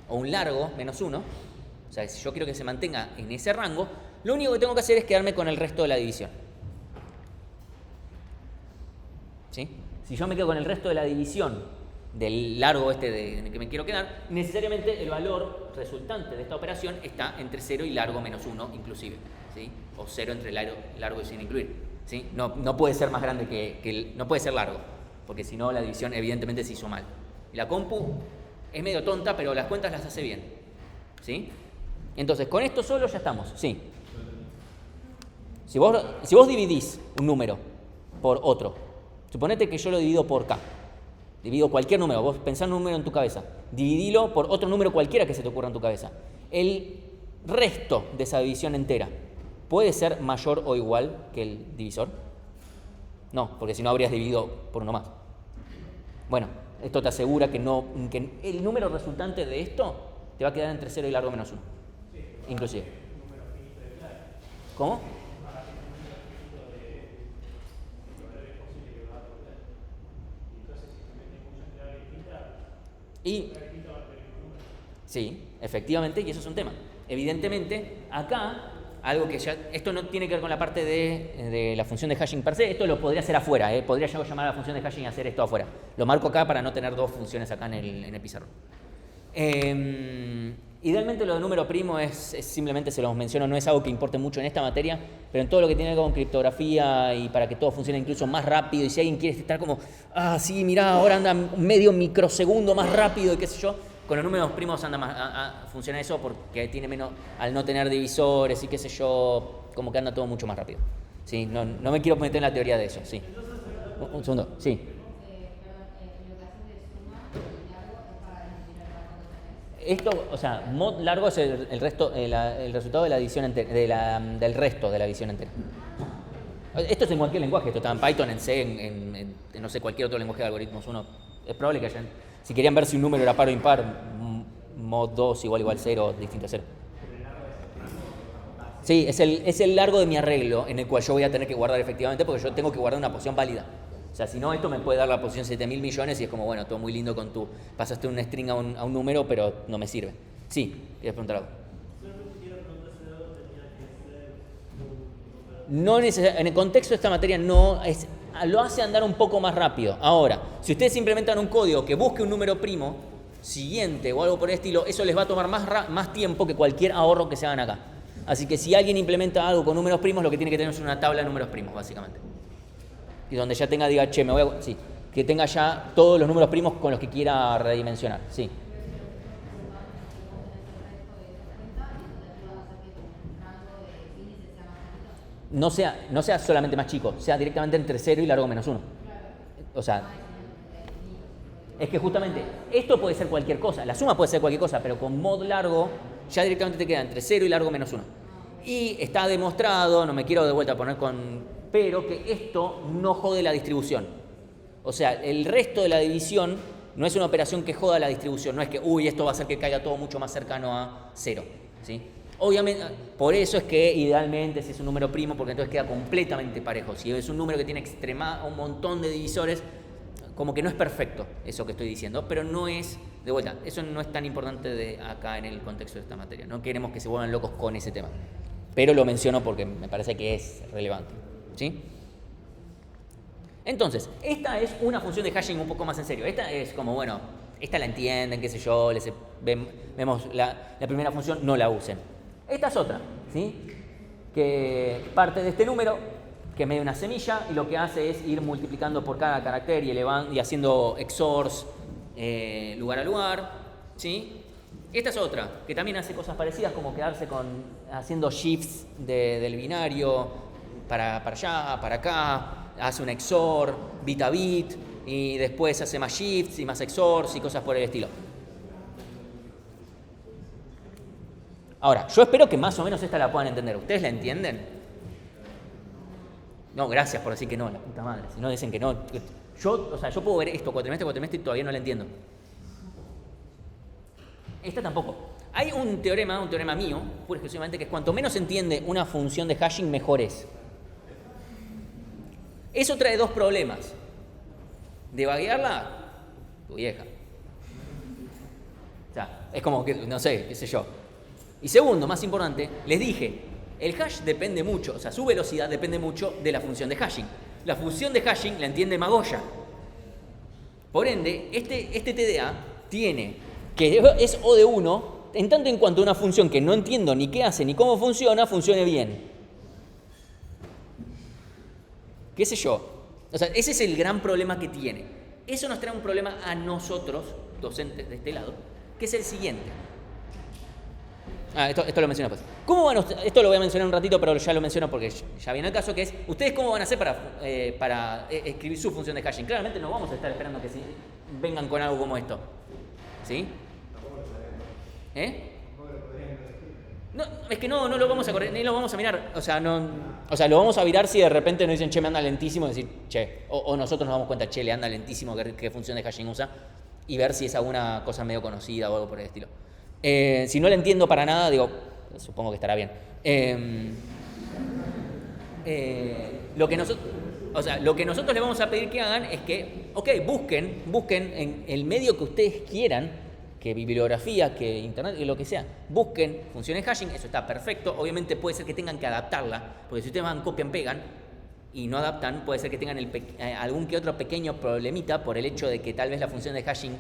o un largo menos 1? O sea, si yo quiero que se mantenga en ese rango, lo único que tengo que hacer es quedarme con el resto de la división. ¿Sí? Si yo me quedo con el resto de la división del largo en el que me quiero quedar, necesariamente el valor resultante de esta operación está entre 0 y largo menos 1 inclusive. ¿Sí? O 0 entre largo y sin incluir. ¿Sí? No puede ser más grande no puede ser largo, porque si no la división evidentemente se hizo mal. Y la compu es medio tonta, pero las cuentas las hace bien. ¿Sí? Entonces, con esto solo ya estamos. Sí. Si vos dividís un número por otro, suponete que yo lo divido por k. Divido cualquier número, vos pensá en un número en tu cabeza, dividilo por otro número cualquiera que se te ocurra en tu cabeza. El resto de esa división entera, ¿puede ser mayor o igual que el divisor? No, porque si no habrías dividido por uno más. Bueno, esto te asegura que el número resultante de esto te va a quedar entre 0 y largo menos 1. Inclusive. ¿Cómo? Y sí, efectivamente, y eso es un tema. Evidentemente, acá, algo que ya... Esto no tiene que ver con la parte de la función de hashing per se, esto lo podría hacer afuera, podría yo llamar a la función de hashing y hacer esto afuera. Lo marco acá para no tener dos funciones acá en el pizarrón. Idealmente lo de número primo es simplemente, se los menciono, no es algo que importe mucho en esta materia, pero en todo lo que tiene que ver con criptografía y para que todo funcione incluso más rápido, y si alguien quiere estar como, sí, mirá, ahora anda medio microsegundo más rápido y qué sé yo, con los números primos funciona eso porque tiene menos, al no tener divisores y qué sé yo, como que anda todo mucho más rápido. ¿Sí? No me quiero meter en la teoría de eso, sí. Un segundo, sí. Esto, o sea, mod largo es el resultado de la división entera, del resto de la división entera. Esto es en cualquier lenguaje, esto está en Python, en C, en no sé, cualquier otro lenguaje de algoritmos. Es probable que hayan, si querían ver si un número era par o impar, mod 2 igual 0, distinto a 0. Sí, es el largo de mi arreglo en el cual yo voy a tener que guardar efectivamente, porque yo tengo que guardar una posición válida. O sea, si no, esto me puede dar la posición 7.000 millones y es como, bueno, todo muy lindo con pasaste un string a un número, pero no me sirve. Sí, ¿quieres preguntar algo? No en el contexto de esta materia lo hace andar un poco más rápido. Ahora, si ustedes implementan un código que busque un número primo siguiente o algo por el estilo, eso les va a tomar más tiempo que cualquier ahorro que se hagan acá. Así que si alguien implementa algo con números primos, lo que tiene que tener es una tabla de números primos, básicamente. Y donde ya diga, che, que tenga ya todos los números primos con los que quiera redimensionar, sí. No sea solamente más chico, sea directamente entre 0 y largo menos 1. O sea, es que justamente esto puede ser cualquier cosa, la suma puede ser cualquier cosa, pero con mod largo ya directamente te queda entre 0 y largo menos 1. Y está demostrado, no me quiero de vuelta poner pero que esto no jode la distribución. O sea, el resto de la división no es una operación que joda la distribución, no es que, esto va a hacer que caiga todo mucho más cercano a 0, ¿sí? Obviamente, por eso es que idealmente si es un número primo, porque entonces queda completamente parejo. Si es un número que tiene un montón de divisores, como que no es perfecto eso que estoy diciendo, pero no es, de vuelta, eso no es tan importante acá en el contexto de esta materia. No queremos que se vuelvan locos con ese tema, pero lo menciono porque me parece que es relevante. ¿Sí? Entonces, esta es una función de hashing un poco más en serio. Esta es como, bueno, esta la entienden, qué sé yo, vemos la primera función, no la usen. Esta es otra. ¿sí? Que parte de este número, que es medio una semilla, y lo que hace es ir multiplicando por cada carácter y elevando y haciendo XORs lugar a lugar, ¿sí? Esta es otra, que también hace cosas parecidas, como quedarse haciendo shifts del binario para allá, para acá, hace un XOR, bit a bit, y después hace más shifts y más XORs y cosas por el estilo. Ahora, yo espero que más o menos esta la puedan entender. ¿Ustedes la entienden? No, gracias por decir que no, la puta madre. Si no dicen que no. Yo puedo ver esto cuatrimestre y todavía no la entiendo. Esta tampoco. Hay un teorema mío, pura exclusivamente, que es cuanto menos se entiende una función de hashing, mejor es. Eso trae dos problemas. Debuguearla, tu vieja. O sea, es como que, no sé, qué sé yo. Y segundo, más importante, les dije, el hash depende mucho, o sea, su velocidad depende mucho de la función de hashing. La función de hashing la entiende Magoya. Por ende, este TDA tiene que es O de 1, en tanto en cuanto una función que no entiendo ni qué hace ni cómo funciona, funcione bien. ¿Qué sé yo? O sea, ese es el gran problema que tiene. Eso nos trae un problema a nosotros, docentes de este lado, que es el siguiente. Esto lo menciono después. Esto lo voy a mencionar un ratito, pero ya lo menciono porque ya viene el caso, que es, ¿ustedes cómo van a hacer para escribir su función de hashing? Claramente no vamos a estar esperando que vengan con algo como esto. ¿Sí? No, es que no lo vamos a correr, ni lo vamos a mirar. O sea, lo vamos a virar si de repente nos dicen, che, me anda lentísimo, y decir, che, o nosotros nos damos cuenta, che, le anda lentísimo, qué función de hashing usa, y ver si es alguna cosa medio conocida o algo por el estilo. Si no le entiendo para nada, digo, supongo que estará bien. Lo que nosotros les vamos a pedir que hagan es que, busquen en el medio que ustedes quieran, que bibliografía, que internet, que lo que sea, busquen funciones hashing, eso está perfecto. Obviamente puede ser que tengan que adaptarla, porque si ustedes van, copian, pegan y no adaptan, puede ser que tengan algún que otro pequeño problemita por el hecho de que tal vez la función de hashing,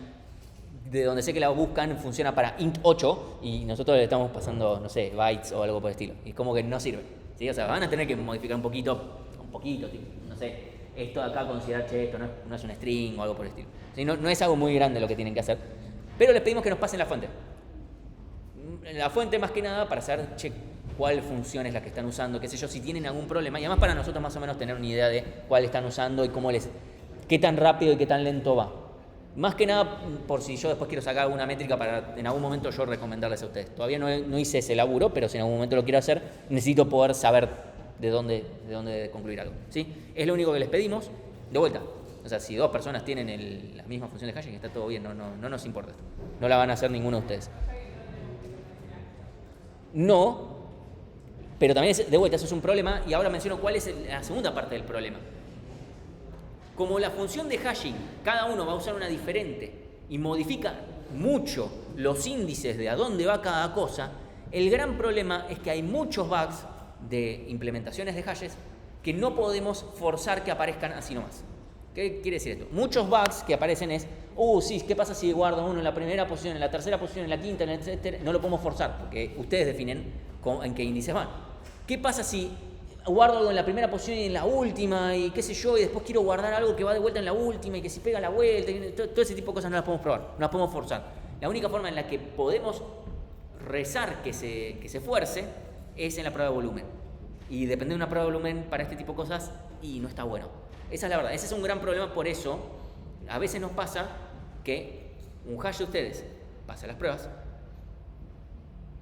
de donde sé que la buscan, funciona para int 8 y nosotros le estamos pasando, no sé, bytes o algo por el estilo. Y como que no sirve, ¿sí? O sea, van a tener que modificar un poquito, no sé, esto de acá considerar, che, esto no es un string o algo por el estilo. ¿Sí? No es algo muy grande lo que tienen que hacer. Pero les pedimos que nos pasen la fuente. La fuente más que nada para saber, che, cuál función es la que están usando, qué sé yo, si tienen algún problema. Y además para nosotros más o menos tener una idea de cuál están usando y qué tan rápido y qué tan lento va. Más que nada por si yo después quiero sacar alguna métrica para en algún momento yo recomendarles a ustedes. Todavía no hice ese laburo, pero si en algún momento lo quiero hacer, necesito poder saber de dónde concluir algo. ¿Sí? Es lo único que les pedimos. De vuelta. O sea, si dos personas tienen la misma función de hashing, está todo bien, no nos importa esto. No la van a hacer ninguno de ustedes. No, pero también de vuelta eso es un problema y ahora menciono cuál es la segunda parte del problema. Como la función de hashing, cada uno va a usar una diferente y modifica mucho los índices de a dónde va cada cosa, el gran problema es que hay muchos bugs de implementaciones de hashes que no podemos forzar que aparezcan así nomás. ¿Qué quiere decir esto? Muchos bugs que aparecen es, sí, ¿qué pasa si guardo uno en la primera posición, en la tercera posición, en la quinta, etcétera? No lo podemos forzar porque ustedes definen en qué índices van. ¿Qué pasa si guardo algo en la primera posición y en la última y qué sé yo, y después quiero guardar algo que va de vuelta en la última y que si pega la vuelta, y todo ese tipo de cosas no las podemos probar, no las podemos forzar. La única forma en la que podemos rezar que se fuerce es en la prueba de volumen. Y depende de una prueba de volumen para este tipo de cosas y no está bueno. Esa es la verdad, ese es un gran problema, por eso a veces nos pasa que un hash de ustedes pasa las pruebas,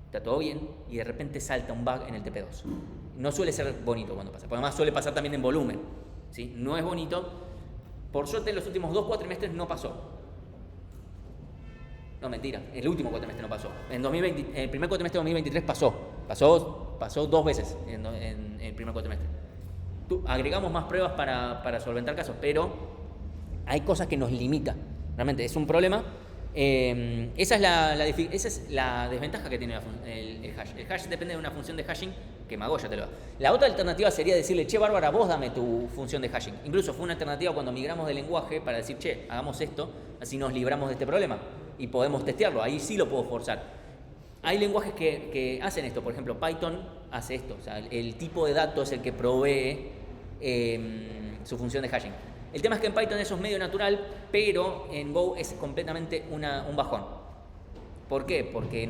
está todo bien y de repente salta un bug en el TP2. No suele ser bonito cuando pasa, porque además suele pasar también en volumen, ¿sí? No es bonito. Por suerte en los últimos 2 cuatrimestres no pasó. No, mentira, el último cuatrimestre no pasó. En el primer cuatrimestre de 2023 pasó 2 veces en el primer cuatrimestre. Agregamos más pruebas para solventar casos, pero hay cosas que nos limitan. Realmente es un problema. Esa es la desventaja que tiene el hash. El hash depende de una función de hashing que Magoya te lo da. La otra alternativa sería decirle, che, Bárbara, vos dame tu función de hashing. Incluso fue una alternativa cuando migramos de lenguaje para decir, che, hagamos esto, así nos libramos de este problema y podemos testearlo. Ahí sí lo puedo forzar. Hay lenguajes que hacen esto, por ejemplo, Python hace esto. O sea, el tipo de dato es el que provee su función de hashing. El tema es que en Python eso es medio natural, pero en Go es completamente un bajón. ¿Por qué? Porque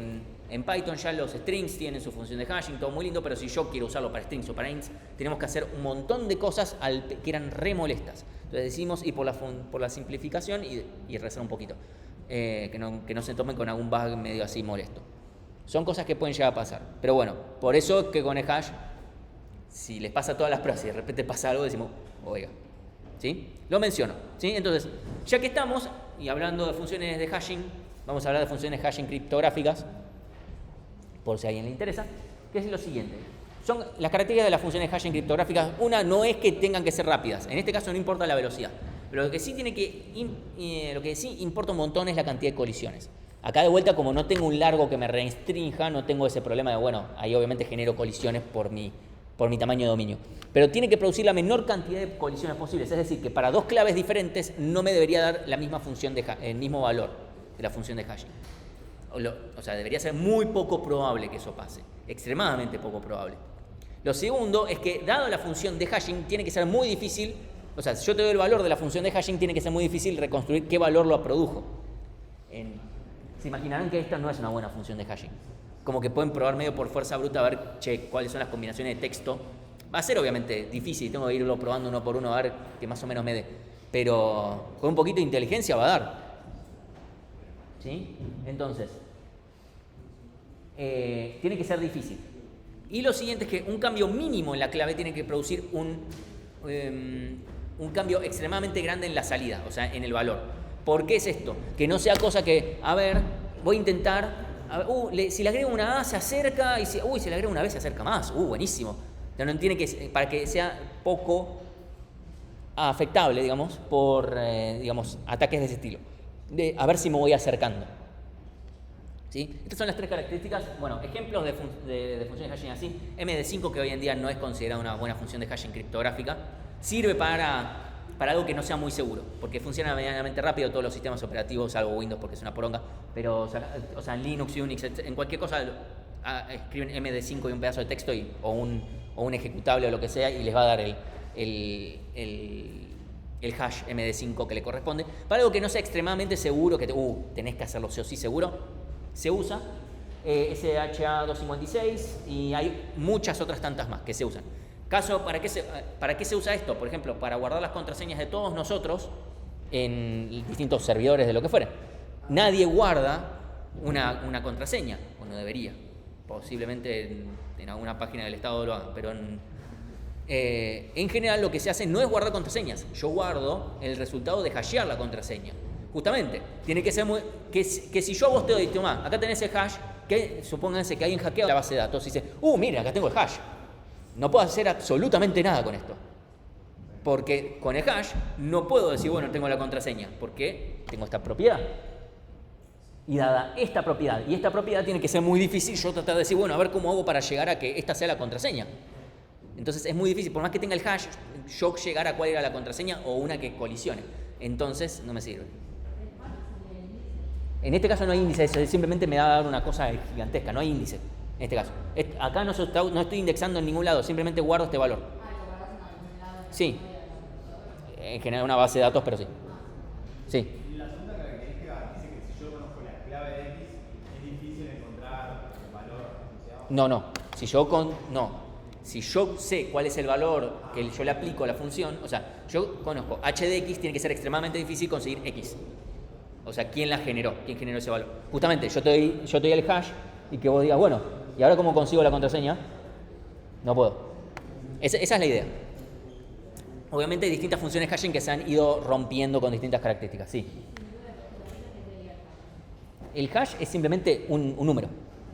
en Python ya los strings tienen su función de hashing, todo muy lindo, pero si yo quiero usarlo para strings o para ints, tenemos que hacer un montón de cosas que eran re molestas. Entonces decimos ir por la simplificación y rezar un poquito. Que no se tomen con algún bug medio así molesto. Son cosas que pueden llegar a pasar. Pero bueno, por eso que con el hash, si les pasa todas las pruebas y de repente pasa algo, decimos, oiga, ¿sí? Lo menciono, ¿sí? Entonces, ya que estamos, y hablando de funciones de hashing, vamos a hablar de funciones de hashing criptográficas, por si a alguien le interesa, que es lo siguiente. Son las características de las funciones de hashing criptográficas. Una no es que tengan que ser rápidas, en este caso no importa la velocidad, pero lo que sí importa un montón es la cantidad de colisiones. Acá de vuelta, como no tengo un largo que me restrinja, no tengo ese problema de, bueno, ahí obviamente genero colisiones por mi tamaño de dominio. Pero tiene que producir la menor cantidad de colisiones posibles. Es decir, que para dos claves diferentes no me debería dar la misma función el mismo valor de la función de hashing. O sea, debería ser muy poco probable que eso pase. Extremadamente poco probable. Lo segundo es que, dado la función de hashing, tiene que ser muy difícil. O sea, si yo te doy el valor de la función de hashing, tiene que ser muy difícil reconstruir qué valor lo produjo. Se imaginarán que esta no es una buena función de hashing. Como que pueden probar medio por fuerza bruta a ver, cuáles son las combinaciones de texto. Va a ser obviamente difícil, tengo que irlo probando uno por uno a ver que más o menos me dé. Pero con un poquito de inteligencia va a dar. ¿Sí? Entonces, tiene que ser difícil. Y lo siguiente es que un cambio mínimo en la clave tiene que producir un cambio extremadamente grande en la salida, o sea, en el valor. ¿Por qué es esto? Que no sea cosa que, a ver, voy a intentar, si le agrego una A se acerca, y si le agrego una B se acerca más, buenísimo. No tiene que, para que sea poco afectable, digamos, por ataques de ese estilo. A ver si me voy acercando. ¿Sí? Estas son las tres características, bueno, ejemplos de funciones de hashing así. MD5, que hoy en día no es considerada una buena función de hashing criptográfica, sirve para algo que no sea muy seguro, porque funciona medianamente rápido todos los sistemas operativos, salvo Windows porque es una poronga, pero o sea en Linux, Unix, en cualquier cosa escriben MD5 y un pedazo de texto o un ejecutable o lo que sea y les va a dar el hash MD5 que le corresponde. Para algo que no sea extremadamente seguro, que tenés que hacerlo sí o sí seguro, se usa SHA-256 y hay muchas otras tantas más que se usan. ¿Para qué se usa esto? Por ejemplo, para guardar las contraseñas de todos nosotros en distintos servidores de lo que fuera. Nadie guarda una contraseña, o no debería. Posiblemente en alguna página del Estado lo hagan, pero en general lo que se hace no es guardar contraseñas. Yo guardo el resultado de hashear la contraseña. Justamente, tiene que ser que si yo a vos te doy, tomá, acá tenés el hash, que supónganse que alguien hackea la base de datos y dice, mira, acá tengo el hash. No puedo hacer absolutamente nada con esto. Porque con el hash no puedo decir, bueno, tengo la contraseña, porque tengo esta propiedad. Y dada esta propiedad, y esta propiedad tiene que ser muy difícil yo tratar de decir, bueno, a ver cómo hago para llegar a que esta sea la contraseña. Entonces es muy difícil, por más que tenga el hash, yo llegar a cuál era la contraseña o una que colisione. Entonces no me sirve. En este caso no hay índice, simplemente me va a dar una cosa gigantesca, no hay índice. En este caso. Acá no estoy indexando en ningún lado, simplemente guardo este valor. Sí. En general una base de datos, pero sí. Sí. Y la segunda característica dice que si yo conozco la clave de X, es difícil encontrar el valor asociado. No. Si yo sé cuál es el valor que yo le aplico a la función, o sea, yo conozco h de x, tiene que ser extremadamente difícil conseguir x. O sea, ¿quién la generó? ¿Quién generó ese valor? Justamente, yo te doy el hash y que vos digas, bueno, ¿y ahora cómo consigo la contraseña? No puedo. Esa es la idea. Obviamente hay distintas funciones hashing que se han ido rompiendo con distintas características, sí. El hash es simplemente un número.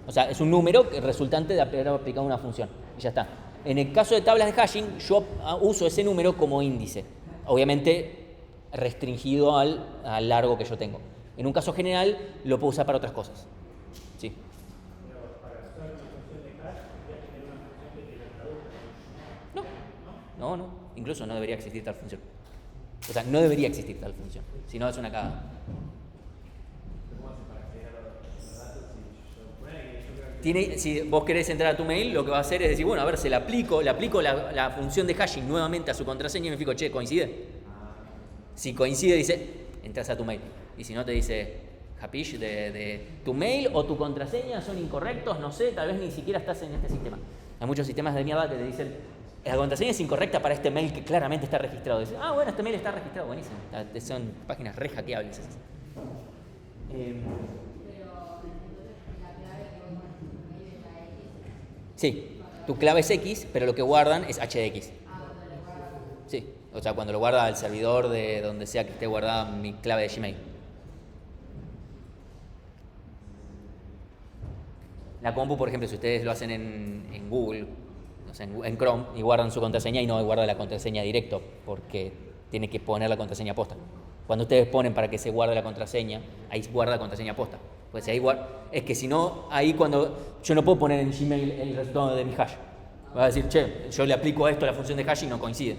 O sea, es un número resultante de haber aplicado una función. Y ya está. En el caso de tablas de hashing, yo uso ese número como índice. Obviamente restringido al largo que yo tengo. En un caso general, lo puedo usar para otras cosas. Sí. Pero para usar una función de hash, tendría que tener una función que te la traduzca. No. Incluso no debería existir tal función. O sea, no debería existir tal función. Si no, es una cagada. ¿Cómo haces para acceder a los datos? Si yo creo que Si vos querés entrar a tu mail, lo que va a hacer es decir, bueno, a ver, le aplico la función de hashing nuevamente a su contraseña y me fijo, che, ¿coincide? Si coincide, dice, entras a tu mail. Y si no, te dice, Hapish, de tu mail o tu contraseña son incorrectos, no sé, tal vez ni siquiera estás en este sistema. Hay muchos sistemas de mierda que te dicen, la contraseña es incorrecta para este mail que claramente está registrado. Dice, bueno, este mail está registrado, buenísimo. Son páginas re hackeables esas. Sí, tu clave es X, pero lo que guardan es HDX. Sí, o sea, cuando lo guarda el servidor de donde sea que esté guardada mi clave de Gmail. La compu, por ejemplo, si ustedes lo hacen en Google, o sea, en Chrome, y guardan su contraseña y no guarda la contraseña directo, porque tiene que poner la contraseña posta. Cuando ustedes ponen para que se guarde la contraseña, ahí guarda la contraseña posta. Pues ahí es que si no, ahí cuando yo no puedo poner en Gmail el resultado de mi hash. Va a decir, che, yo le aplico a esto la función de hash y no coincide.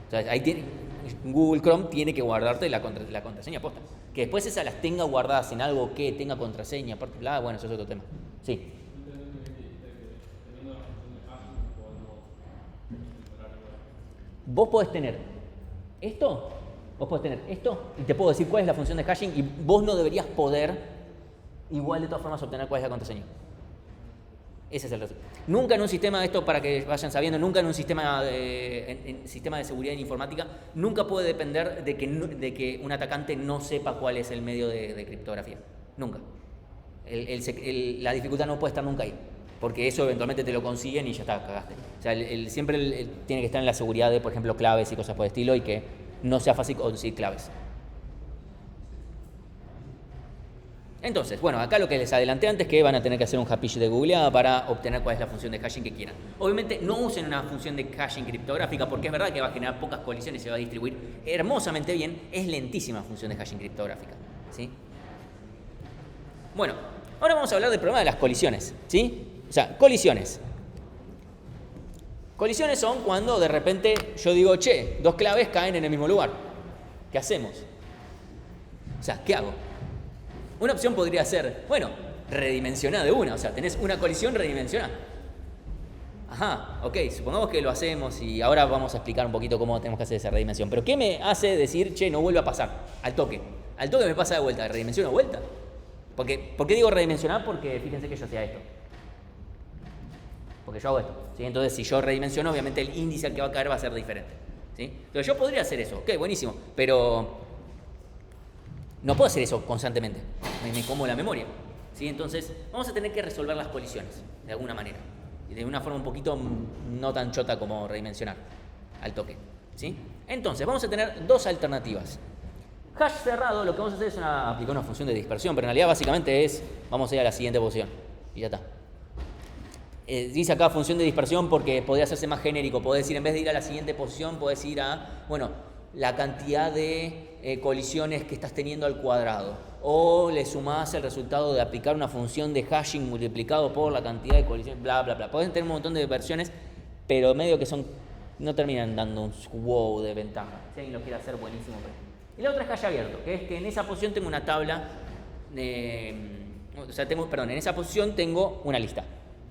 O sea, ahí Google Chrome tiene que guardarte la contraseña posta. Que después esas las tenga guardadas en algo que tenga contraseña, particular, bueno, eso es otro tema. Sí. Vos podés tener esto, y te puedo decir cuál es la función de hashing y vos no deberías poder igual de todas formas obtener cuál es la contraseña. Ese es el resultado. Nunca en un sistema, esto para que vayan sabiendo, nunca en un sistema de seguridad en informática, nunca puede depender de que un atacante no sepa cuál es el medio de criptografía. Nunca. La dificultad no puede estar nunca ahí, porque eso eventualmente te lo consiguen y ya está, cagaste. O sea, siempre tiene que estar en la seguridad de, por ejemplo, claves y cosas por el estilo, y que no sea fácil conseguir claves. Entonces, bueno, acá lo que les adelanté antes es que van a tener que hacer un hapish de googleada para obtener cuál es la función de hashing que quieran. Obviamente no usen una función de hashing criptográfica porque es verdad que va a generar pocas colisiones y se va a distribuir hermosamente bien. Es lentísima función de hashing criptográfica, ¿sí? Bueno, ahora vamos a hablar del problema de las colisiones, ¿sí? O sea, colisiones. Colisiones son cuando de repente yo digo, che, dos claves caen en el mismo lugar. ¿Qué hacemos? O sea, ¿qué hago? Una opción podría ser, bueno, redimensioná de una, o sea, tenés una colisión, redimensioná. Ajá, ok, supongamos que lo hacemos y ahora vamos a explicar un poquito cómo tenemos que hacer esa redimensión. Pero ¿qué me hace decir, che, no vuelve a pasar? Al toque. Al toque me pasa de vuelta, ¿redimensiono de vuelta? ¿Por qué digo redimensionar? Porque fíjense que yo hacía esto. Porque yo hago esto, ¿sí? Entonces, si yo redimensiono, obviamente el índice al que va a caer va a ser diferente, ¿sí? Entonces, yo podría hacer eso, ok, buenísimo, pero no puedo hacer eso constantemente, me como la memoria, ¿sí? Entonces, vamos a tener que resolver las colisiones, de alguna manera, y de una forma un poquito no tan chota como redimensionar al toque, ¿sí? Entonces, vamos a tener dos alternativas. Hash cerrado, lo que vamos a hacer es aplicar una función de dispersión, pero en realidad básicamente es, vamos a ir a la siguiente posición, y ya está. Dice acá función de dispersión porque podría hacerse más genérico, podés decir, en vez de ir a la siguiente posición, podés ir a, bueno, la cantidad de colisiones que estás teniendo al cuadrado, o le sumás el resultado de aplicar una función de hashing multiplicado por la cantidad de colisiones, bla, bla, bla. Podés tener un montón de versiones, pero medio que no terminan dando un wow de ventaja. Si alguien lo quiere hacer, buenísimo. Y la otra es hash abierto, que es que en esa posición tengo una tabla, en esa posición tengo una lista,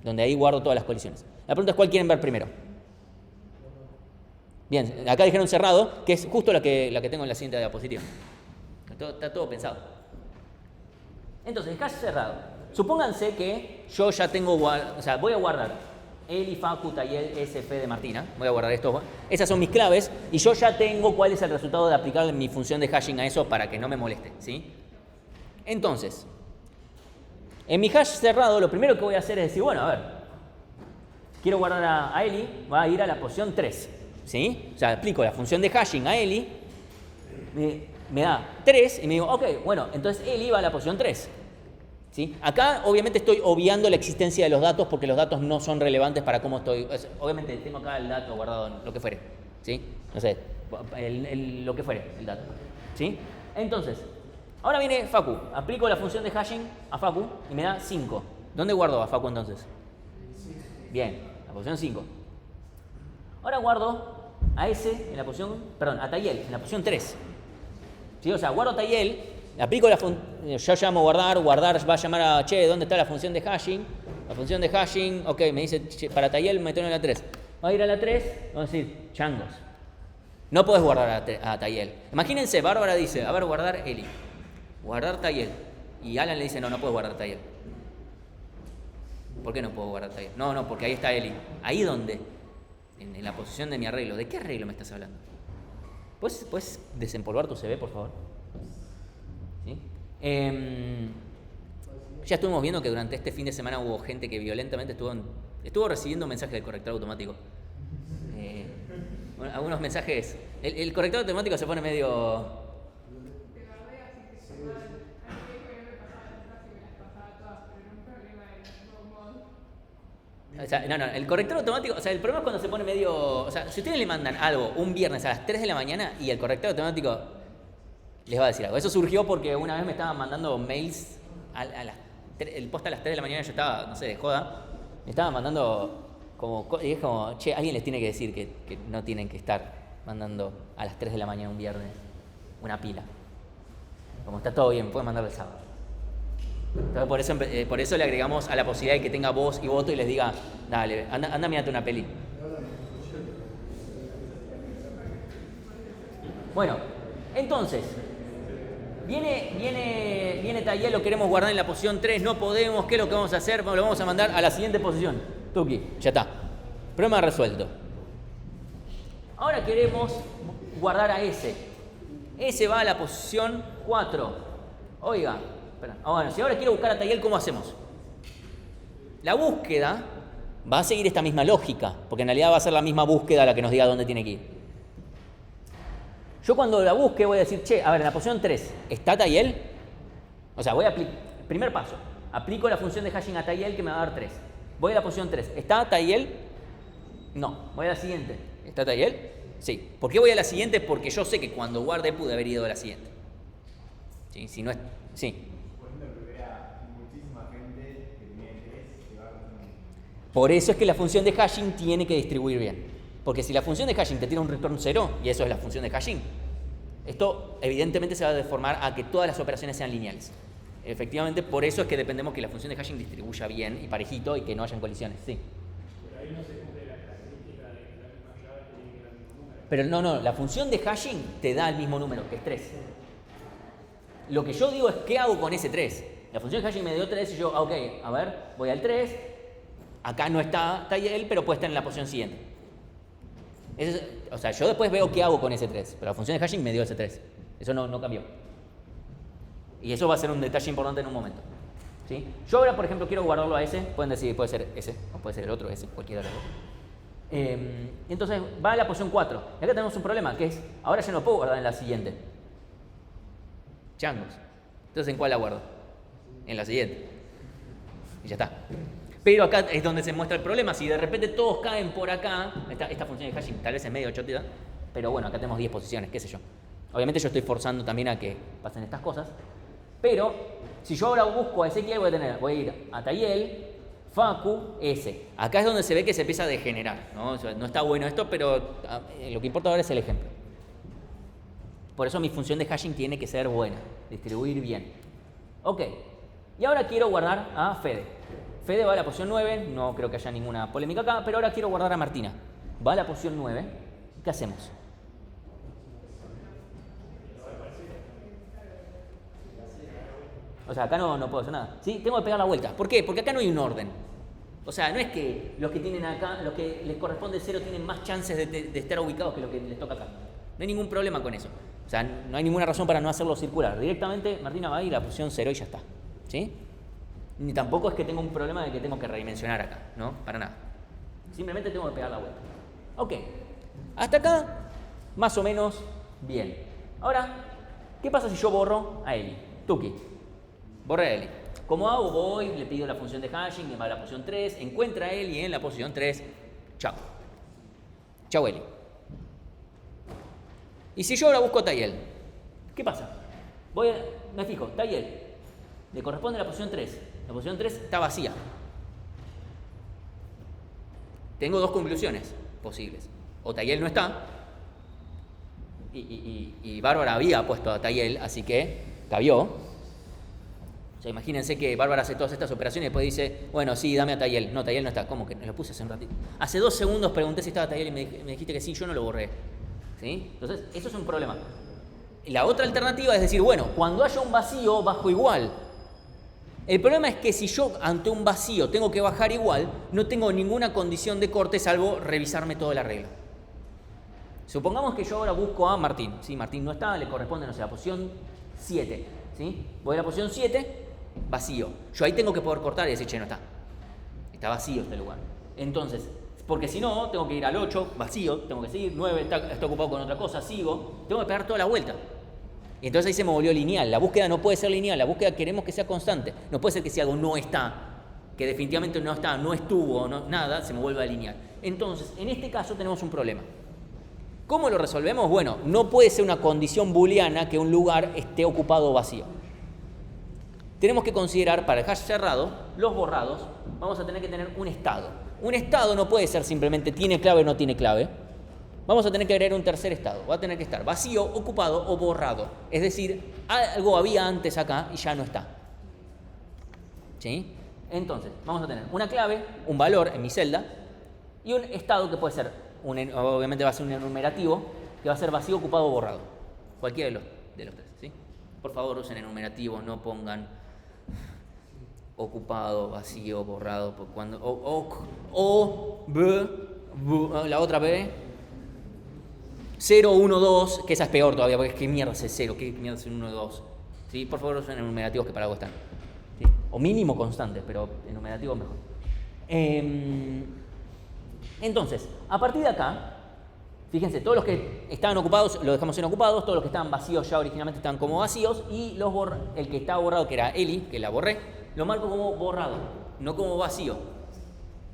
donde ahí guardo todas las colisiones. La pregunta es, ¿cuál quieren ver primero? Bien, acá dijeron cerrado, que es justo la que tengo en la siguiente diapositiva. Está todo pensado. Entonces, el hash cerrado. Supónganse que yo ya tengo, voy a guardar Eli, Facu, Tayel, SF de Martina. Voy a guardar esto. Esas son mis claves y yo ya tengo cuál es el resultado de aplicar mi función de hashing a eso para que no me moleste, ¿sí? Entonces, en mi hash cerrado, lo primero que voy a hacer es decir, bueno, a ver, quiero guardar a Eli, va a ir a la posición 3, ¿sí? O sea, aplico la función de hashing a Eli, me da 3 y me digo, ok, bueno, entonces Eli va a la posición 3, ¿sí? Acá, obviamente, estoy obviando la existencia de los datos porque los datos no son relevantes para cómo estoy. Obviamente, tengo acá el dato guardado en lo que fuere, ¿sí? No sé, lo que fuere, el dato, ¿sí? Entonces, ahora viene Facu, aplico la función de hashing a Facu y me da 5. ¿Dónde guardo a Facu entonces? Bien, la posición 5. Ahora guardo a a Tayel en la posición 3. ¿Sí? O sea, guardo a Tayel aplico yo llamo guardar va a llamar a, che, ¿dónde está la función de hashing? La función de hashing, ok, me dice, che, para Tayel metelo en la 3. Va a ir a la 3, vamos a decir, changos. No podés guardar a Tayel. Imagínense, Bárbara dice, a ver, guardar Eli. Guardar Tayel. Y Alan le dice, no puedes guardar Tayel. ¿Por qué no puedo guardar Tayel? No, porque ahí está Eli. ¿Ahí dónde? En la posición de mi arreglo. ¿De qué arreglo me estás hablando? ¿Puedes desempolvar tu CV, por favor? ¿Sí? Ya estuvimos viendo que durante este fin de semana hubo gente que violentamente estuvo recibiendo mensajes del corrector automático. Bueno, algunos mensajes. El corrector automático se pone medio... O sea, no, el corrector automático, o sea, el problema es cuando se pone medio... O sea, si ustedes le mandan algo un viernes a las 3 de la mañana y el corrector automático les va a decir algo. Eso surgió porque una vez me estaban mandando mails el post a las 3 de la mañana, yo estaba, no sé, de joda, me estaban mandando y es como, che, alguien les tiene que decir que no tienen que estar mandando a las 3 de la mañana un viernes una pila. Como está todo bien, pueden mandarlo el sábado. Entonces por eso le agregamos a la posibilidad de que tenga voz y voto y les diga, dale, anda mírate una peli. Bueno, entonces, viene Tayel, lo queremos guardar en la posición 3, no podemos, ¿qué es lo que vamos a hacer? Bueno, lo vamos a mandar a la siguiente posición. Tuki, ya está. Problema resuelto. Ahora queremos guardar a S. S va a la posición 4. Oiga, espera. Bueno, si ahora quiero buscar a Tayel, ¿cómo hacemos? La búsqueda va a seguir esta misma lógica, porque en realidad va a ser la misma búsqueda la que nos diga dónde tiene que ir. Yo cuando la busque voy a decir, che, a ver, en la posición 3, ¿está Tayel? O sea, voy a aplicar, primer paso, aplico la función de hashing a Tayel que me va a dar 3. Voy a la posición 3, ¿está Tayel? No, voy a la siguiente. ¿Está Tayel? Sí. ¿Por qué voy a la siguiente? Porque yo sé que cuando guardé pude haber ido a la siguiente. ¿Sí? Si no es... Sí. Por eso es que la función de hashing tiene que distribuir bien. Porque si la función de hashing te tira un return 0, y eso es la función de hashing, esto evidentemente se va a deformar a que todas las operaciones sean lineales. Efectivamente, por eso es que dependemos que la función de hashing distribuya bien y parejito y que no hayan colisiones. Sí. Pero ahí no se cumple la característica de que la misma clave tiene que ir al mismo número. Pero no, la función de hashing te da el mismo número, que es 3. Lo que yo digo es, ¿qué hago con ese 3? La función de hashing me dio 3 y yo, ok, a ver, voy al 3. Acá no está Tayel, pero puede estar en la posición siguiente. O sea, yo después veo qué hago con ese 3, pero la función de hashing me dio ese 3. Eso no cambió. Y eso va a ser un detalle importante en un momento. ¿Sí? Yo ahora, por ejemplo, quiero guardarlo a ese. Pueden decir, puede ser ese, o puede ser el otro ese, cualquiera de los dos. Entonces va a la posición 4. Y acá tenemos un problema, que es, ahora ya no puedo guardar en la siguiente. Changos. Entonces, ¿en cuál la guardo? En la siguiente. Y ya está. Pero acá es donde se muestra el problema. Si de repente todos caen por acá, esta función de hashing tal vez es medio chotita, pero bueno, acá tenemos 10 posiciones, qué sé yo. Obviamente yo estoy forzando también a que pasen estas cosas, pero si yo ahora busco a Ezequiel, voy a ir a Tayel, Facu, S. Acá es donde se ve que se empieza a degenerar, ¿no? O sea, no está bueno esto, pero lo que importa ahora es el ejemplo. Por eso mi función de hashing tiene que ser buena, distribuir bien. Ok, y ahora quiero guardar a Fede. Fede va a la posición 9, no creo que haya ninguna polémica acá, pero ahora quiero guardar a Martina. Va a la posición 9, ¿qué hacemos? O sea, acá no puedo hacer nada. ¿Sí? Tengo que pegar la vuelta. ¿Por qué? Porque acá no hay un orden. O sea, no es que los que tienen acá, los que les corresponde 0 tienen más chances de estar ubicados que los que les toca acá. No hay ningún problema con eso. O sea, no hay ninguna razón para no hacerlo circular. Directamente Martina va a ir a la posición 0 y ya está. ¿Sí? Ni tampoco es que tengo un problema de que tengo que redimensionar acá, ¿no? Para nada. Simplemente tengo que pegar la vuelta. Ok. Hasta acá, más o menos bien. Ahora, ¿qué pasa si yo borro a Eli? Tuki. Borré a Eli. ¿Cómo hago? Voy, le pido la función de hashing, me va a la posición 3, encuentra a Eli en la posición 3. Chao. Chao, Eli. Y si yo ahora busco a Tayel, ¿qué pasa? Me fijo, Tayel, le corresponde a la posición 3. La posición 3 está vacía. Tengo dos conclusiones posibles. O Tayel no está, y Bárbara había puesto a Tayel, así que cabió. O sea, imagínense que Bárbara hace todas estas operaciones y después dice, bueno, sí, dame a Tayel. No, Tayel no está. ¿Cómo que? Lo puse hace un ratito. Hace 2 segundos pregunté si estaba Tayel y me dijiste que sí, yo no lo borré. ¿Sí? Entonces, eso es un problema. La otra alternativa es decir, bueno, cuando haya un vacío, bajo igual. El problema es que si yo ante un vacío tengo que bajar igual, no tengo ninguna condición de corte salvo revisarme toda la regla. Supongamos que yo ahora busco a Martín. ¿Sí? Martín no está, le corresponde, no sé, la posición 7. ¿Sí? Voy a la posición 7, vacío. Yo ahí tengo que poder cortar y decir, che, no está. Está vacío este lugar. Entonces, porque si no, tengo que ir al 8, vacío, tengo que seguir, 9, está ocupado con otra cosa, sigo. Tengo que pegar toda la vuelta. Y entonces ahí se me volvió lineal. La búsqueda no puede ser lineal, la búsqueda queremos que sea constante. No puede ser que si algo no está, que definitivamente no está, no estuvo, no, nada, se me vuelva lineal. Entonces, en este caso tenemos un problema. ¿Cómo lo resolvemos? Bueno, no puede ser una condición booleana que un lugar esté ocupado o vacío. Tenemos que considerar, para el hash cerrado, los borrados, vamos a tener que tener un estado. Un estado no puede ser simplemente tiene clave o no tiene clave. Vamos a tener que agregar un tercer estado. Va a tener que estar vacío, ocupado o borrado. Es decir, algo había antes acá y ya no está. ¿Sí? Entonces, vamos a tener una clave, un valor en mi celda y un estado que puede ser, obviamente va a ser un enumerativo, que va a ser vacío, ocupado o borrado. Cualquiera de los tres. ¿Sí? Por favor, usen enumerativo, no pongan ocupado, vacío, borrado. Cuando, la otra B. 0, 1, 2, que esa es peor todavía, porque es que mierda es 0, que mierda es 1, 2. ¿Sí? Por favor, usen enumerativos que para algo están. ¿Sí? O mínimo constantes, pero enumerativos mejor. Entonces, a partir de acá, fíjense, todos los que estaban ocupados los dejamos en ocupados, todos los que estaban vacíos ya originalmente estaban como vacíos, y el que estaba borrado, que era Eli, que la borré, lo marco como borrado, no como vacío.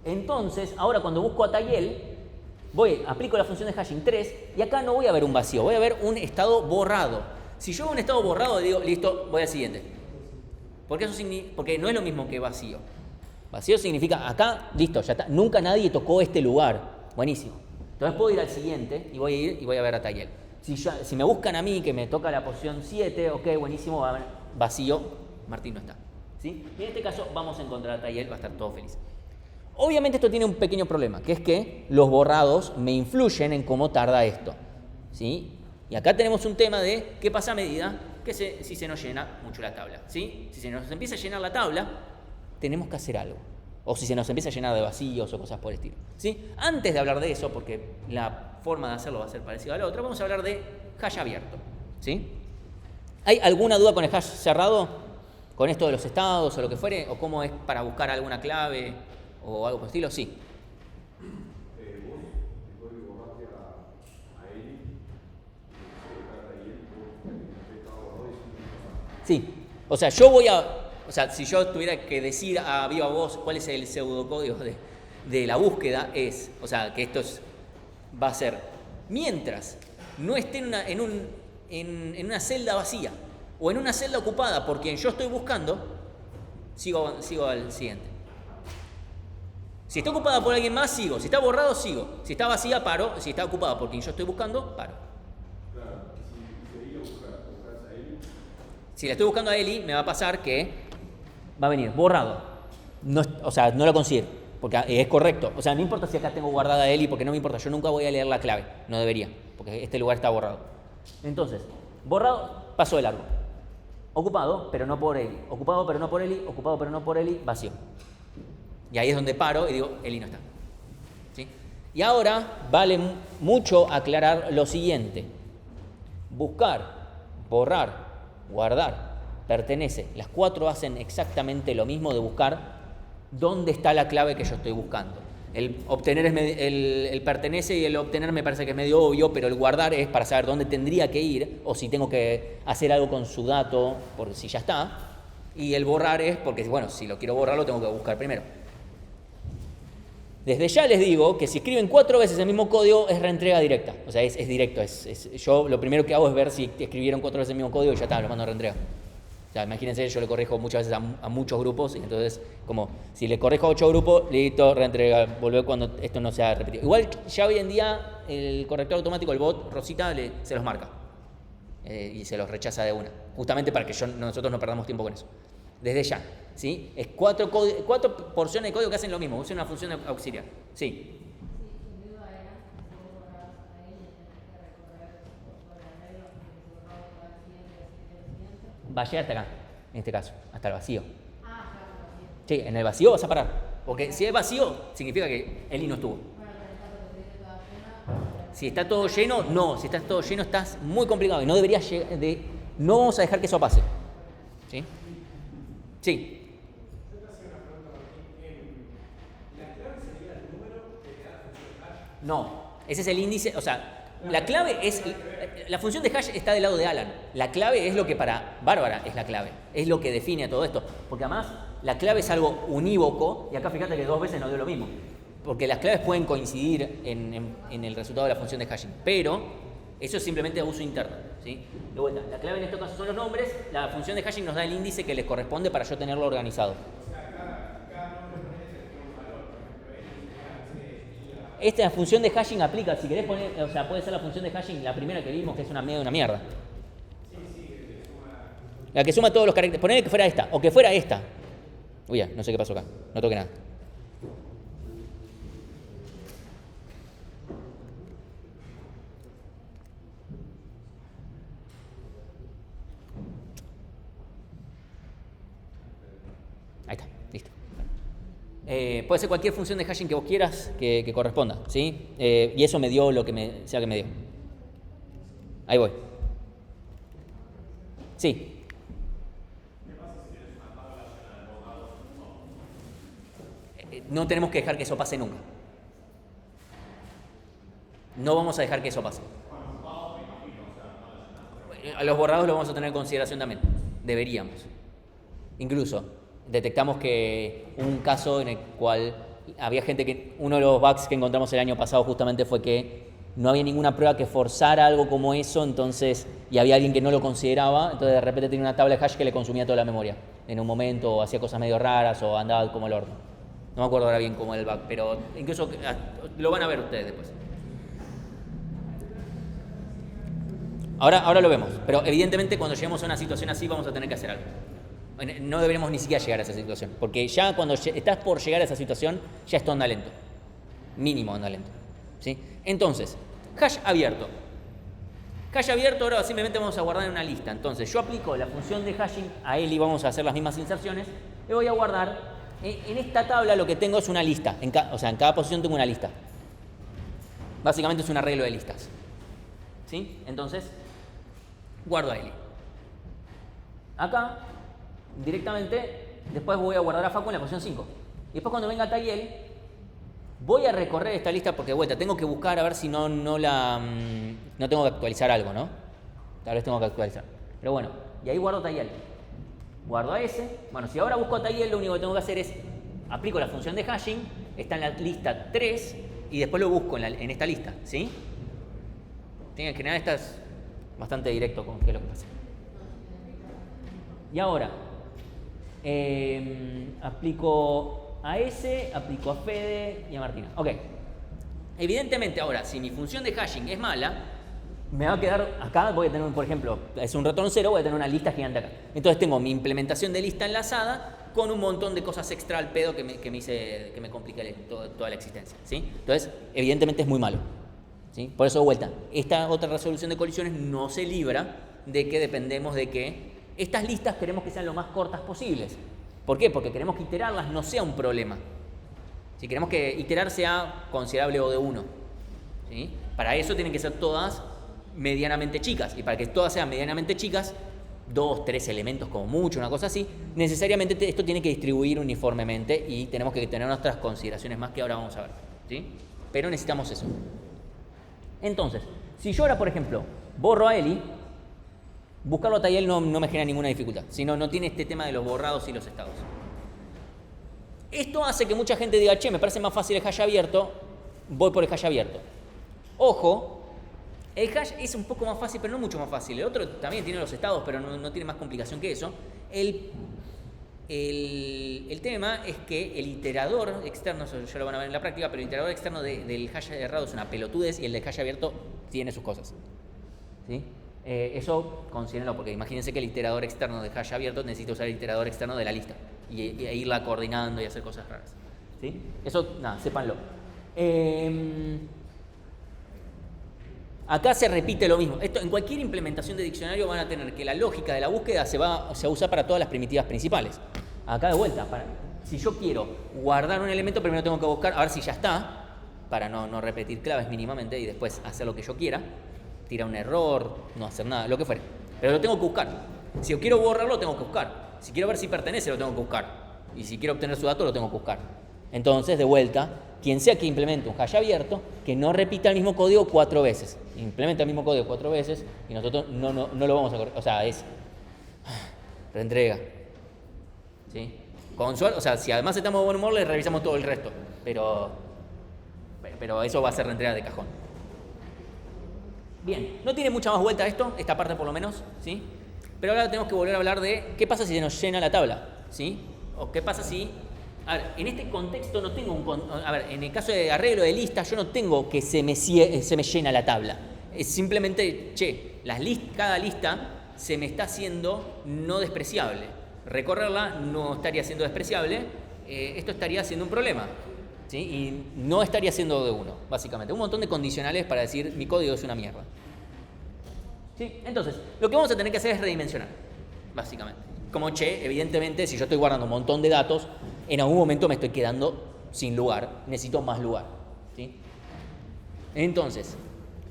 Entonces, ahora cuando busco a Tayel, aplico la función de hashing 3 y acá no voy a ver un vacío, voy a ver un estado borrado. Si yo veo un estado borrado, digo, listo, voy al siguiente. Porque no es lo mismo que vacío. Vacío significa, acá, listo, ya está, nunca nadie tocó este lugar. Buenísimo. Entonces puedo ir al siguiente y voy a ir y voy a ver a Tayel. Si me buscan a mí, que me toca la posición 7, ok, buenísimo, va a haber vacío, Martín no está. ¿Sí? Y en este caso vamos a encontrar a Tayel, va a estar todo feliz. Obviamente esto tiene un pequeño problema, que es que los borrados me influyen en cómo tarda esto. ¿Sí? Y acá tenemos un tema de qué pasa a medida que si se nos llena mucho la tabla. ¿Sí? Si se nos empieza a llenar la tabla, tenemos que hacer algo. O si se nos empieza a llenar de vacíos o cosas por el estilo. ¿Sí? Antes de hablar de eso, porque la forma de hacerlo va a ser parecida a la otra, vamos a hablar de hash abierto. ¿Sí? ¿Hay alguna duda con el hash cerrado? ¿Con esto de los estados o lo que fuere? ¿O cómo es para buscar alguna clave o algo por el estilo? Sí. Sí. O sea, si yo tuviera que decir a viva voz cuál es el pseudocódigo de la búsqueda, o sea, que esto va a ser, mientras no esté en una celda vacía o en una celda ocupada por quien yo estoy buscando, sigo al siguiente. Si está ocupada por alguien más, sigo. Si está borrado, sigo. Si está vacía, paro. Si está ocupada por quien yo estoy buscando, paro. Claro, si buscas a Eli. Si la estoy buscando a Eli, me va a pasar que va a venir borrado. No, o sea, no lo considero, porque es correcto. O sea, no importa si acá tengo guardada a Eli, porque no me importa. Yo nunca voy a leer la clave. No debería, porque este lugar está borrado. Entonces, borrado, paso de largo. Ocupado, pero no por Eli. Ocupado, pero no por Eli. Ocupado, pero no por Eli. Vacío. Y ahí es donde paro y digo, Eli no está. ¿Sí? Y ahora vale mucho aclarar lo siguiente. Buscar, borrar, guardar, pertenece. Las 4 hacen exactamente lo mismo de buscar dónde está la clave que yo estoy buscando. El obtener el pertenece y el obtener me parece que es medio obvio, pero el guardar es para saber dónde tendría que ir o si tengo que hacer algo con su dato, porque si ya está. Y el borrar es porque, bueno, si lo quiero borrar lo tengo que buscar primero. Desde ya les digo que si escriben 4 veces el mismo código es reentrega directa. O sea, es directo. Yo lo primero que hago es ver si escribieron 4 veces el mismo código y ya está, lo mando a reentrega. O sea, imagínense, yo le corrijo muchas veces a muchos grupos, y entonces, como si le corrijo a 8 grupos, listo, reentrega, volver cuando esto no sea repetido. Igual ya hoy en día el corrector automático, el bot, Rosita, se los marca. y se los rechaza de una, justamente para que nosotros no perdamos tiempo con eso. Desde ya, ¿sí? Es 4 porciones de código que hacen lo mismo, usen una función auxiliar. Sí. Va a llegar hasta acá, en este caso, hasta el vacío. Sí, en el vacío vas a parar. Porque si es vacío, significa que Eli no estuvo. Si está todo lleno, no. Si está todo lleno, estás muy complicado. Y no deberías no vamos a dejar que eso pase. ¿Sí? Sí. No. Ese es el índice. O sea, la clave es. La función de hash está del lado de Alan. La clave es lo que para Bárbara es la clave. Es lo que define a todo esto. Porque además, la clave es algo unívoco. Y acá fíjate que 2 veces nos dio lo mismo. Porque las claves pueden coincidir en el resultado de la función de hashing, pero eso es simplemente uso interno, ¿sí? De vuelta, la clave en este caso son los nombres, la función de hashing nos da el índice que les corresponde para yo tenerlo organizado. Esta función de hashing aplica, si querés poner, o sea, puede ser la función de hashing, la primera que vimos, que es una mierda. La que suma todos los caracteres, ponele que fuera esta, o que fuera esta. Uy, ya, no sé qué pasó acá, no toqué nada. Ahí está, listo. Puede ser cualquier función de hashing que vos quieras que corresponda, ¿sí? Y eso me dio lo que sea que me dio. Ahí voy. Sí. No tenemos que dejar que eso pase nunca. No vamos a dejar que eso pase. A los borrados los vamos a tener en consideración también. Deberíamos. Incluso detectamos que un caso en el cual había gente que... Uno de los bugs que encontramos el año pasado justamente fue que no había ninguna prueba que forzara algo como eso, entonces, y había alguien que no lo consideraba, entonces de repente tenía una tabla de hash que le consumía toda la memoria en un momento, o hacía cosas medio raras, o andaba como el horno. No me acuerdo ahora bien cómo era el bug, pero incluso lo van a ver ustedes después. Ahora lo vemos, pero evidentemente cuando lleguemos a una situación así vamos a tener que hacer algo. No deberíamos ni siquiera llegar a esa situación, porque ya cuando estás por llegar a esa situación, ya esto anda lento. Mínimo anda lento. ¿Sí? Entonces, hash abierto. Hash abierto ahora simplemente vamos a guardar en una lista. Entonces, yo aplico la función de hashing a él y vamos a hacer las mismas inserciones. Le voy a guardar, en esta tabla lo que tengo es una lista. O sea, en cada posición tengo una lista. Básicamente es un arreglo de listas. ¿Sí? Entonces, guardo a Eli. Acá, directamente, después voy a guardar a Facu en la posición 5. Y después cuando venga Tayel, voy a recorrer esta lista porque de vuelta tengo que buscar a ver si no tengo que actualizar algo, ¿no? Tal vez tengo que actualizar. Pero bueno, y ahí guardo Tayel. Guardo a ese. Bueno, si ahora busco a Tayel, lo único que tengo que hacer es aplico la función de hashing, está en la lista 3 y después lo busco en esta lista, ¿sí? En general esta es bastante directo con qué es lo que pasa. Y ahora, aplico a ese, aplico a Fede y a Martina. Ok. Evidentemente ahora, si mi función de hashing es mala, me va a quedar acá, voy a tener, por ejemplo, es un retorno 0, voy a tener una lista gigante acá. Entonces tengo mi implementación de lista enlazada con un montón de cosas extra al pedo que me complica toda la existencia, ¿sí? Entonces, evidentemente es muy malo, ¿sí? Por eso, de vuelta, esta otra resolución de colisiones no se libra de que dependemos de que estas listas queremos que sean lo más cortas posibles. ¿Por qué? Porque queremos que iterarlas no sea un problema. Si queremos que iterar sea considerable O de 1, ¿sí? Para eso tienen que ser todas medianamente chicas. Y para que todas sean medianamente chicas, 2, 3 elementos como mucho, una cosa así, necesariamente esto tiene que distribuir uniformemente y tenemos que tener nuestras consideraciones más que ahora vamos a ver, ¿sí? Pero necesitamos eso. Entonces, si yo ahora, por ejemplo, borro a Eli, buscarlo a Tayel no me genera ninguna dificultad, sino no tiene este tema de los borrados y los estados. Esto hace que mucha gente diga, che, me parece más fácil el hash abierto, voy por el hash abierto. Ojo, el hash es un poco más fácil, pero no mucho más fácil. El otro también tiene los estados, pero no tiene más complicación que eso. El tema es que el iterador externo, eso ya lo van a ver en la práctica, pero el iterador externo del hash errado es una pelotudez y el del hash abierto tiene sus cosas, ¿sí? Eso considérenlo, porque imagínense que el iterador externo de hash abierto necesita usar el iterador externo de la lista e irla coordinando y hacer cosas raras. ¿Sí? Eso, nada, sépanlo. Acá se repite lo mismo. Esto, en cualquier implementación de diccionario van a tener que la lógica de la búsqueda se va a usar para todas las primitivas principales. Acá de vuelta, si yo quiero guardar un elemento, primero tengo que buscar a ver si ya está, para no repetir claves mínimamente y después hacer lo que yo quiera, tirar un error, no hacer nada, lo que fuere. Pero lo tengo que buscar. Si yo quiero borrarlo, lo tengo que buscar. Si quiero ver si pertenece, lo tengo que buscar. Y si quiero obtener su dato, lo tengo que buscar. Entonces, de vuelta, quien sea que implemente un hash abierto, que no repita el mismo código 4 veces. Implementa el mismo código 4 veces y nosotros no lo vamos a correr. O sea, es reentrega. ¿Sí? Con suerte, o sea, si además estamos de buen humor, le revisamos todo el resto. Pero eso va a ser reentrega de cajón. Bien, no tiene mucha más vuelta esto, esta parte por lo menos, ¿sí? Pero ahora tenemos que volver a hablar de qué pasa si se nos llena la tabla, ¿sí? O qué pasa si... A ver, en este contexto no tengo a ver, en el caso de arreglo de listas, yo no tengo que se me llena la tabla. Es simplemente, cada lista se me está haciendo no despreciable. Recorrerla no estaría siendo despreciable, esto estaría siendo un problema. ¿Sí? Y no estaría siendo de uno, básicamente. Un montón de condicionales para decir mi código es una mierda. ¿Sí? Entonces, lo que vamos a tener que hacer es redimensionar, básicamente. Como evidentemente, si yo estoy guardando un montón de datos, en algún momento me estoy quedando sin lugar, necesito más lugar. ¿Sí? Entonces,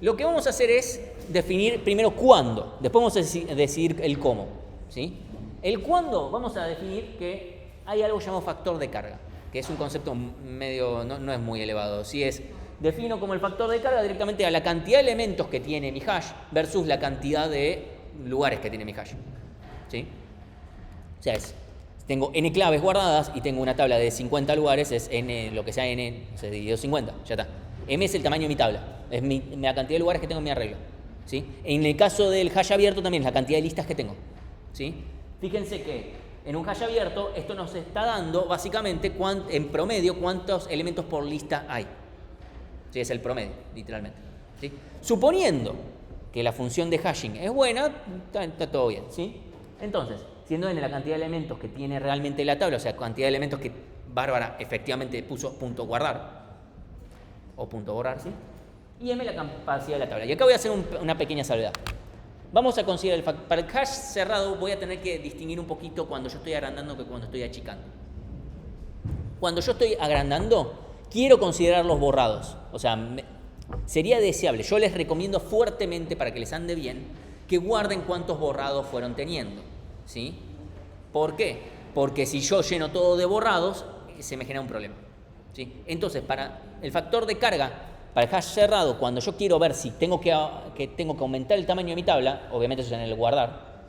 lo que vamos a hacer es definir primero cuándo, después vamos a decidir el cómo. ¿Sí? El cuándo vamos a definir que hay algo llamado factor de carga, que es un concepto medio, no es muy elevado. Si defino como el factor de carga directamente a la cantidad de elementos que tiene mi hash versus la cantidad de lugares que tiene mi hash. ¿Sí? O sea, tengo n claves guardadas y tengo una tabla de 50 lugares, es n, lo que sea n, se dividido 50, ya está. M es el tamaño de mi tabla, es la cantidad de lugares que tengo en mi arreglo. ¿Sí? En el caso del hash abierto también es la cantidad de listas que tengo. ¿Sí? Fíjense que en un hash abierto esto nos está dando básicamente en promedio cuántos elementos por lista hay. Sí, es el promedio, literalmente. ¿Sí? Suponiendo que la función de hashing es buena, está todo bien. ¿Sí? Entonces, siendo n la cantidad de elementos que tiene realmente la tabla, o sea, cantidad de elementos que Bárbara efectivamente puso punto guardar o punto borrar, ¿sí? Y m la capacidad de la tabla. Y acá voy a hacer una pequeña salvedad. Vamos a considerar para el hash cerrado voy a tener que distinguir un poquito cuando yo estoy agrandando que cuando estoy achicando. Cuando yo estoy agrandando, quiero considerar los borrados. O sea, sería deseable, yo les recomiendo fuertemente para que les ande bien, que guarden cuántos borrados fueron teniendo. ¿Sí? ¿Por qué? Porque si yo lleno todo de borrados, se me genera un problema. ¿Sí? Entonces, para el factor de carga, para el hash cerrado, cuando yo quiero ver si tengo que aumentar el tamaño de mi tabla, obviamente eso es en el guardar,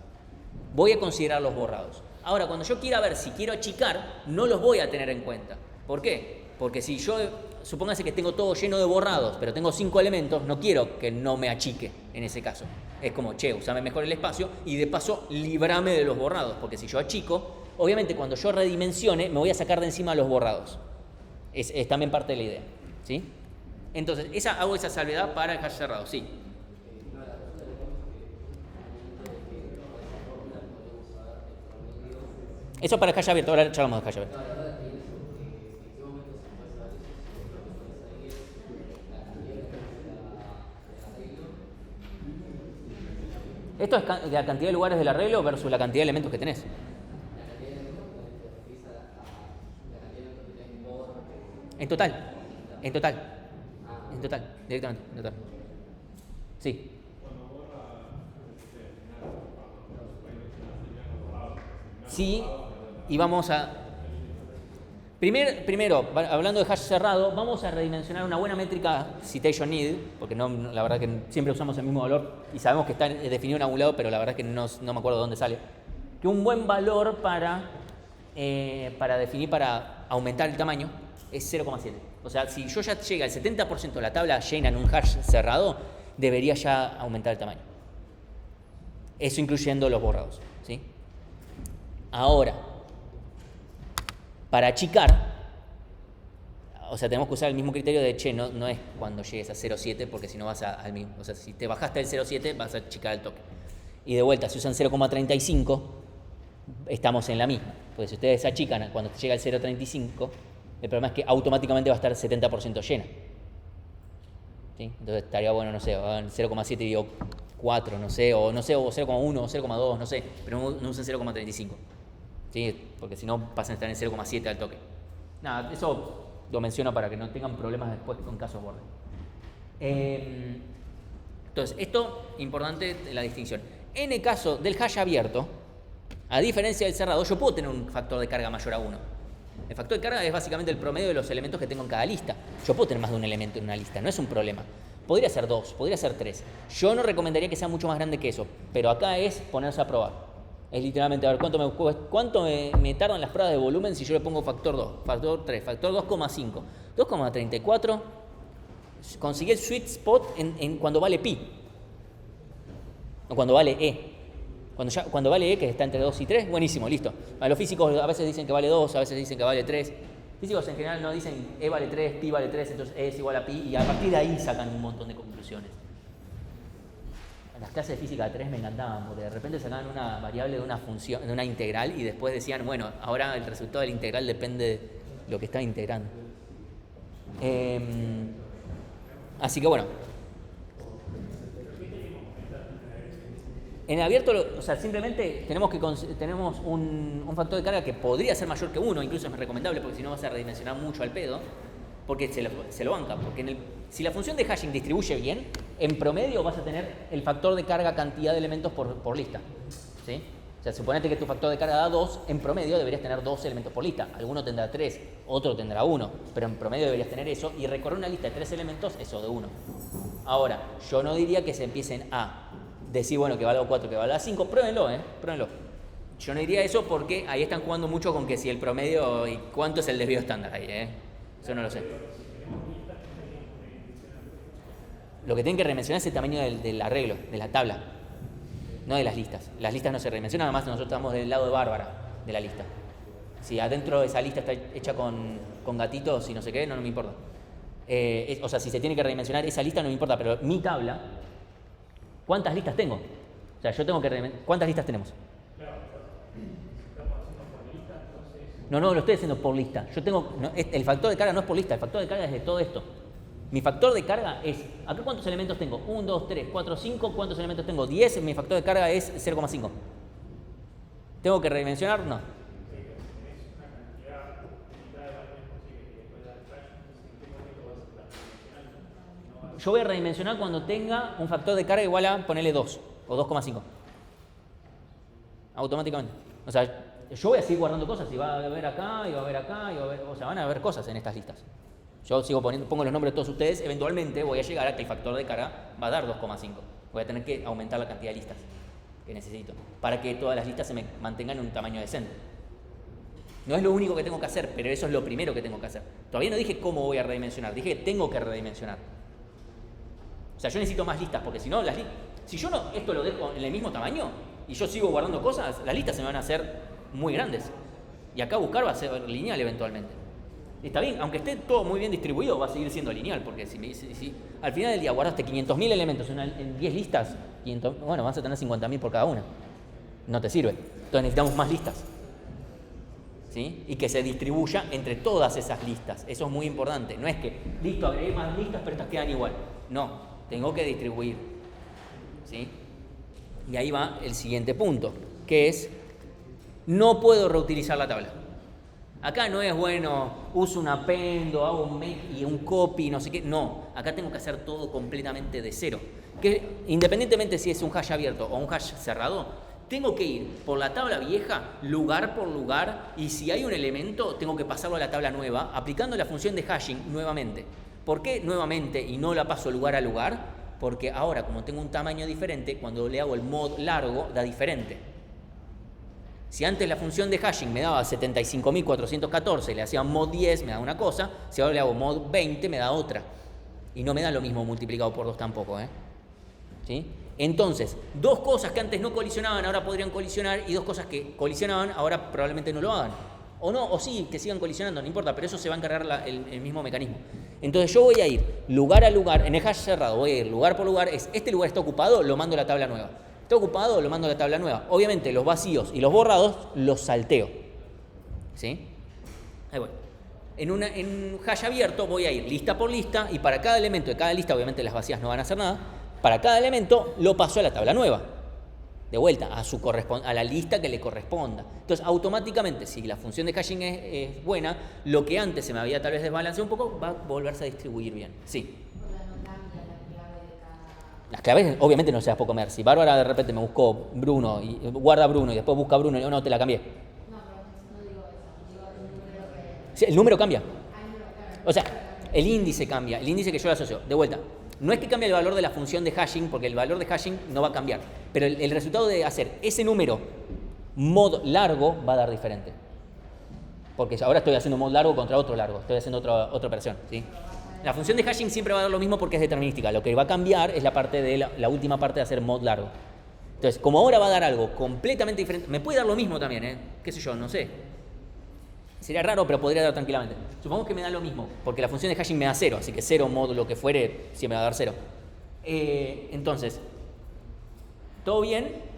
voy a considerar los borrados. Ahora, cuando yo quiera ver si quiero achicar, no los voy a tener en cuenta. ¿Por qué? Porque si yo, supóngase que tengo todo lleno de borrados, pero tengo 5 elementos, no quiero que no me achique en ese caso. Es como, usame mejor el espacio y de paso librame de los borrados, porque si yo achico, obviamente cuando yo redimensione me voy a sacar de encima los borrados. Es también parte de la idea. ¿Sí? Entonces, hago esa salvedad para el hash cerrado, sí. Eso para el hash abierto, ahora charlamos de hash abierto. Esto es la cantidad de lugares del arreglo versus la cantidad de elementos que tenés. En total, directamente, en total. Sí. Sí, y vamos a... Primero, hablando de hash cerrado, vamos a redimensionar una buena métrica citation need, porque la verdad que siempre usamos el mismo valor y sabemos que está definido en algún lado, pero la verdad que no me acuerdo de dónde sale. Que un buen valor para definir, para aumentar el tamaño, es 0,7. O sea, si yo ya llega al 70% de la tabla llena en un hash cerrado, debería ya aumentar el tamaño. Eso incluyendo los borrados. ¿Sí? Ahora, para achicar, o sea, tenemos que usar el mismo criterio de, no es cuando llegues a 0,7, porque si no vas al mismo. O sea, si te bajaste el 0,7, vas a achicar el toque. Y de vuelta, si usan 0,35, estamos en la misma. Porque si ustedes achican cuando llega el 0,35, el problema es que automáticamente va a estar 70% llena. ¿Sí? Entonces estaría bueno, no sé, 0,7 dividido 4, no sé, o 0,1 o 0,2, no sé, pero no usen 0,35. ¿Sí? Porque si no pasan a estar en 0,7 al toque. Nada, eso lo menciono para que no tengan problemas después con casos borde. Entonces, esto, importante la distinción. En el caso del hash abierto, a diferencia del cerrado, yo puedo tener un factor de carga mayor a 1. El factor de carga es básicamente el promedio de los elementos que tengo en cada lista. Yo puedo tener más de un elemento en una lista, no es un problema. Podría ser 2, podría ser 3. Yo no recomendaría que sea mucho más grande que eso, pero acá es ponerse a probar. Es literalmente a ver cuánto me tardan las pruebas de volumen si yo le pongo factor 2, factor 3, factor 2,5, 2,34. Conseguí el sweet spot en cuando vale pi, o cuando vale e. Cuando vale e, que está entre 2 y 3, buenísimo, listo. A los físicos a veces dicen que vale 2, a veces dicen que vale 3. Físicos en general no dicen e vale 3, pi vale 3, entonces e es igual a pi, y a partir de ahí sacan un montón de conclusiones. Las clases de física 3 me encantaban, porque de repente sacaban una variable de una función, de una integral, y después decían, bueno, ahora el resultado de la integral depende de lo que está integrando. Así que bueno. En abierto, o sea, simplemente tenemos un factor de carga que podría ser mayor que 1, incluso es recomendable, porque si no vas a redimensionar mucho al pedo, porque se lo banca. Porque si la función de hashing distribuye bien, en promedio vas a tener el factor de carga cantidad de elementos por lista. ¿Sí? O sea, suponete que tu factor de carga da 2, en promedio deberías tener 2 elementos por lista. Alguno tendrá 3, otro tendrá 1, pero en promedio deberías tener eso, y recorrer una lista de 3 elementos, eso de 1. Ahora, yo no diría que se empiecen a decir, bueno, que valga 4, que valga 5, pruébenlo, pruébenlo. Yo no diría eso porque ahí están jugando mucho con que si el promedio y cuánto es el desvío estándar ahí, Eso no lo sé. Lo que tienen que redimensionar es el tamaño del arreglo, de la tabla, no de las listas. Las listas no se redimensionan, además nosotros estamos del lado de Bárbara de la lista. Si adentro de esa lista está hecha con gatitos y no sé qué, no me importa. O sea, si se tiene que redimensionar esa lista no me importa, pero mi tabla, ¿cuántas listas tengo? O sea, yo tengo que ¿cuántas listas tenemos? No, lo estoy haciendo por lista. Yo tengo, el factor de carga no es por lista, el factor de carga es de todo esto. Mi factor de carga es, ¿acá cuántos elementos tengo? 1, 2, 3, 4, 5. ¿Cuántos elementos tengo? 10. Mi factor de carga es 0,5. ¿Tengo que redimensionar? No. Yo voy a redimensionar cuando tenga un factor de carga igual a, ponerle 2 o 2,5. Automáticamente. O sea, yo voy a seguir guardando cosas y va a haber acá, y va a haber acá, y va a haber, o sea, van a haber cosas en estas listas. Yo sigo pongo los nombres de todos ustedes, eventualmente voy a llegar a que el factor de carga va a dar 2,5. Voy a tener que aumentar la cantidad de listas que necesito para que todas las listas se me mantengan en un tamaño decente. No es lo único que tengo que hacer, pero eso es lo primero que tengo que hacer. Todavía no dije cómo voy a redimensionar, dije que tengo que redimensionar. O sea, yo necesito más listas, porque si no, si yo no esto lo dejo en el mismo tamaño y yo sigo guardando cosas, las listas se me van a hacer muy grandes. Y acá buscar va a ser lineal eventualmente. Está bien, aunque esté todo muy bien distribuido, va a seguir siendo lineal, porque si al final del día guardaste 500.000 elementos en 10 listas, bueno, vas a tener 50.000 por cada una. No te sirve. Entonces necesitamos más listas. ¿Sí? Y que se distribuya entre todas esas listas. Eso es muy importante. No es que, listo, agregué más listas, pero estas quedan igual. No, tengo que distribuir. ¿Sí? Y ahí va el siguiente punto, que es, no puedo reutilizar la tabla. Acá no es, bueno, uso un append, hago un make y un copy, no sé qué. No, acá tengo que hacer todo completamente de cero. Que independientemente si es un hash abierto o un hash cerrado, tengo que ir por la tabla vieja, lugar por lugar, y si hay un elemento, tengo que pasarlo a la tabla nueva, aplicando la función de hashing nuevamente. ¿Por qué nuevamente y no la paso lugar a lugar? Porque ahora, como tengo un tamaño diferente, cuando le hago el mod largo, da diferente. Si antes la función de hashing me daba 75.414 y le hacía mod 10, me da una cosa. Si ahora le hago mod 20, me da otra. Y no me da lo mismo multiplicado por 2 tampoco. ¿Sí? Entonces, 2 cosas que antes no colisionaban, ahora podrían colisionar. Y 2 cosas que colisionaban, ahora probablemente no lo hagan. O no, o sí, que sigan colisionando, no importa. Pero eso se va a encargar el mismo mecanismo. Entonces yo voy a ir lugar a lugar. En el hash cerrado voy a ir lugar por lugar. Este lugar está ocupado, lo mando a la tabla nueva. Está ocupado, lo mando a la tabla nueva. Obviamente los vacíos y los borrados los salteo. ¿Sí? Ahí voy. En un hash abierto voy a ir lista por lista y para cada elemento de cada lista, obviamente las vacías no van a hacer nada, para cada elemento lo paso a la tabla nueva. De vuelta, a la lista que le corresponda. Entonces, automáticamente, si la función de hashing es buena, lo que antes se me había tal vez desbalanceado un poco, va a volverse a distribuir bien. Sí. Las claves obviamente no se las puedo comer. Si Bárbara de repente me buscó Bruno y guarda Bruno y después busca Bruno y yo no te la cambié. No digo eso, digo el número que... Sí, el número cambia. O sea, el índice cambia, el índice que yo le asocio. De vuelta, no es que cambie el valor de la función de hashing, porque el valor de hashing no va a cambiar. Pero el resultado de hacer ese número mod largo va a dar diferente. Porque ahora estoy haciendo mod largo contra otro largo, estoy haciendo otra operación, ¿sí? La función de hashing siempre va a dar lo mismo porque es determinística. Lo que va a cambiar es la parte de la última parte de hacer mod largo. Entonces, como ahora va a dar algo completamente diferente, me puede dar lo mismo también, qué sé yo, no sé. Sería raro, pero podría dar tranquilamente. Supongamos que me da lo mismo, porque la función de hashing me da 0, así que 0 mod lo que fuere, siempre me va a dar 0. Entonces, todo bien,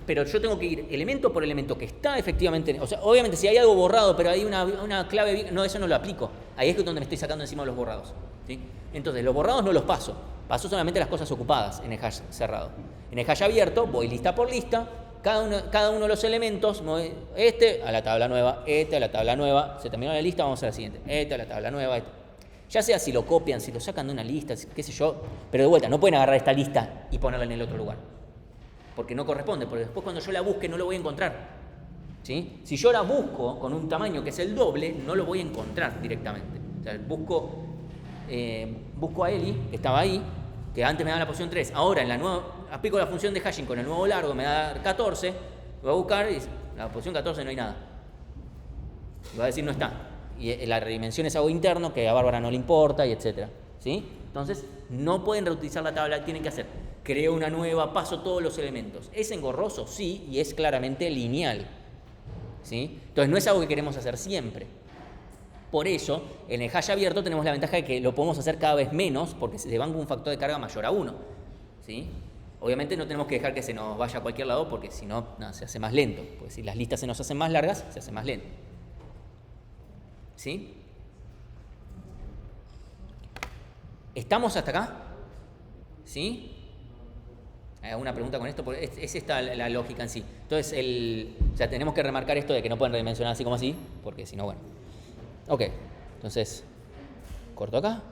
pero yo tengo que ir elemento por elemento que está efectivamente... O sea, obviamente si hay algo borrado, pero hay una clave... No, eso no lo aplico. Ahí es donde me estoy sacando encima los borrados, ¿sí? Entonces, los borrados no los paso. Paso solamente las cosas ocupadas en el hash cerrado. En el hash abierto voy lista por lista. Cada uno de los elementos, este a la tabla nueva, este a la tabla nueva, se terminó la lista, vamos a la siguiente, este a la tabla nueva, este. Ya sea si lo copian, si lo sacan de una lista, qué sé yo, pero de vuelta, no pueden agarrar esta lista y ponerla en el otro lugar, porque no corresponde, porque después cuando yo la busque no lo voy a encontrar, ¿sí? Si yo la busco con un tamaño que es el doble, no lo voy a encontrar directamente. O sea, busco a Eli, que estaba ahí, que antes me daba la posición 3, ahora en la nueva, aplico la función de hashing con el nuevo largo, me da 14, voy a buscar y en la posición 14 no hay nada. Y va a decir no está. Y la redimensión es algo interno que a Bárbara no le importa y etcétera, ¿sí? Entonces, no pueden reutilizar la tabla, tienen que hacer, creo una nueva, paso todos los elementos. ¿Es engorroso? Sí, y es claramente lineal, ¿sí? Entonces, no es algo que queremos hacer siempre. Por eso, en el hash abierto tenemos la ventaja de que lo podemos hacer cada vez menos porque se van con un factor de carga mayor a 1, ¿sí? Obviamente no tenemos que dejar que se nos vaya a cualquier lado porque si no, se hace más lento. Porque si las listas se nos hacen más largas, se hace más lento. ¿Sí? ¿Estamos hasta acá? ¿Sí? ¿Hay alguna pregunta con esto? Porque es esta la lógica en sí. Entonces, o sea, tenemos que remarcar esto de que no pueden redimensionar así como así, porque si no, bueno. Ok, entonces, corto acá.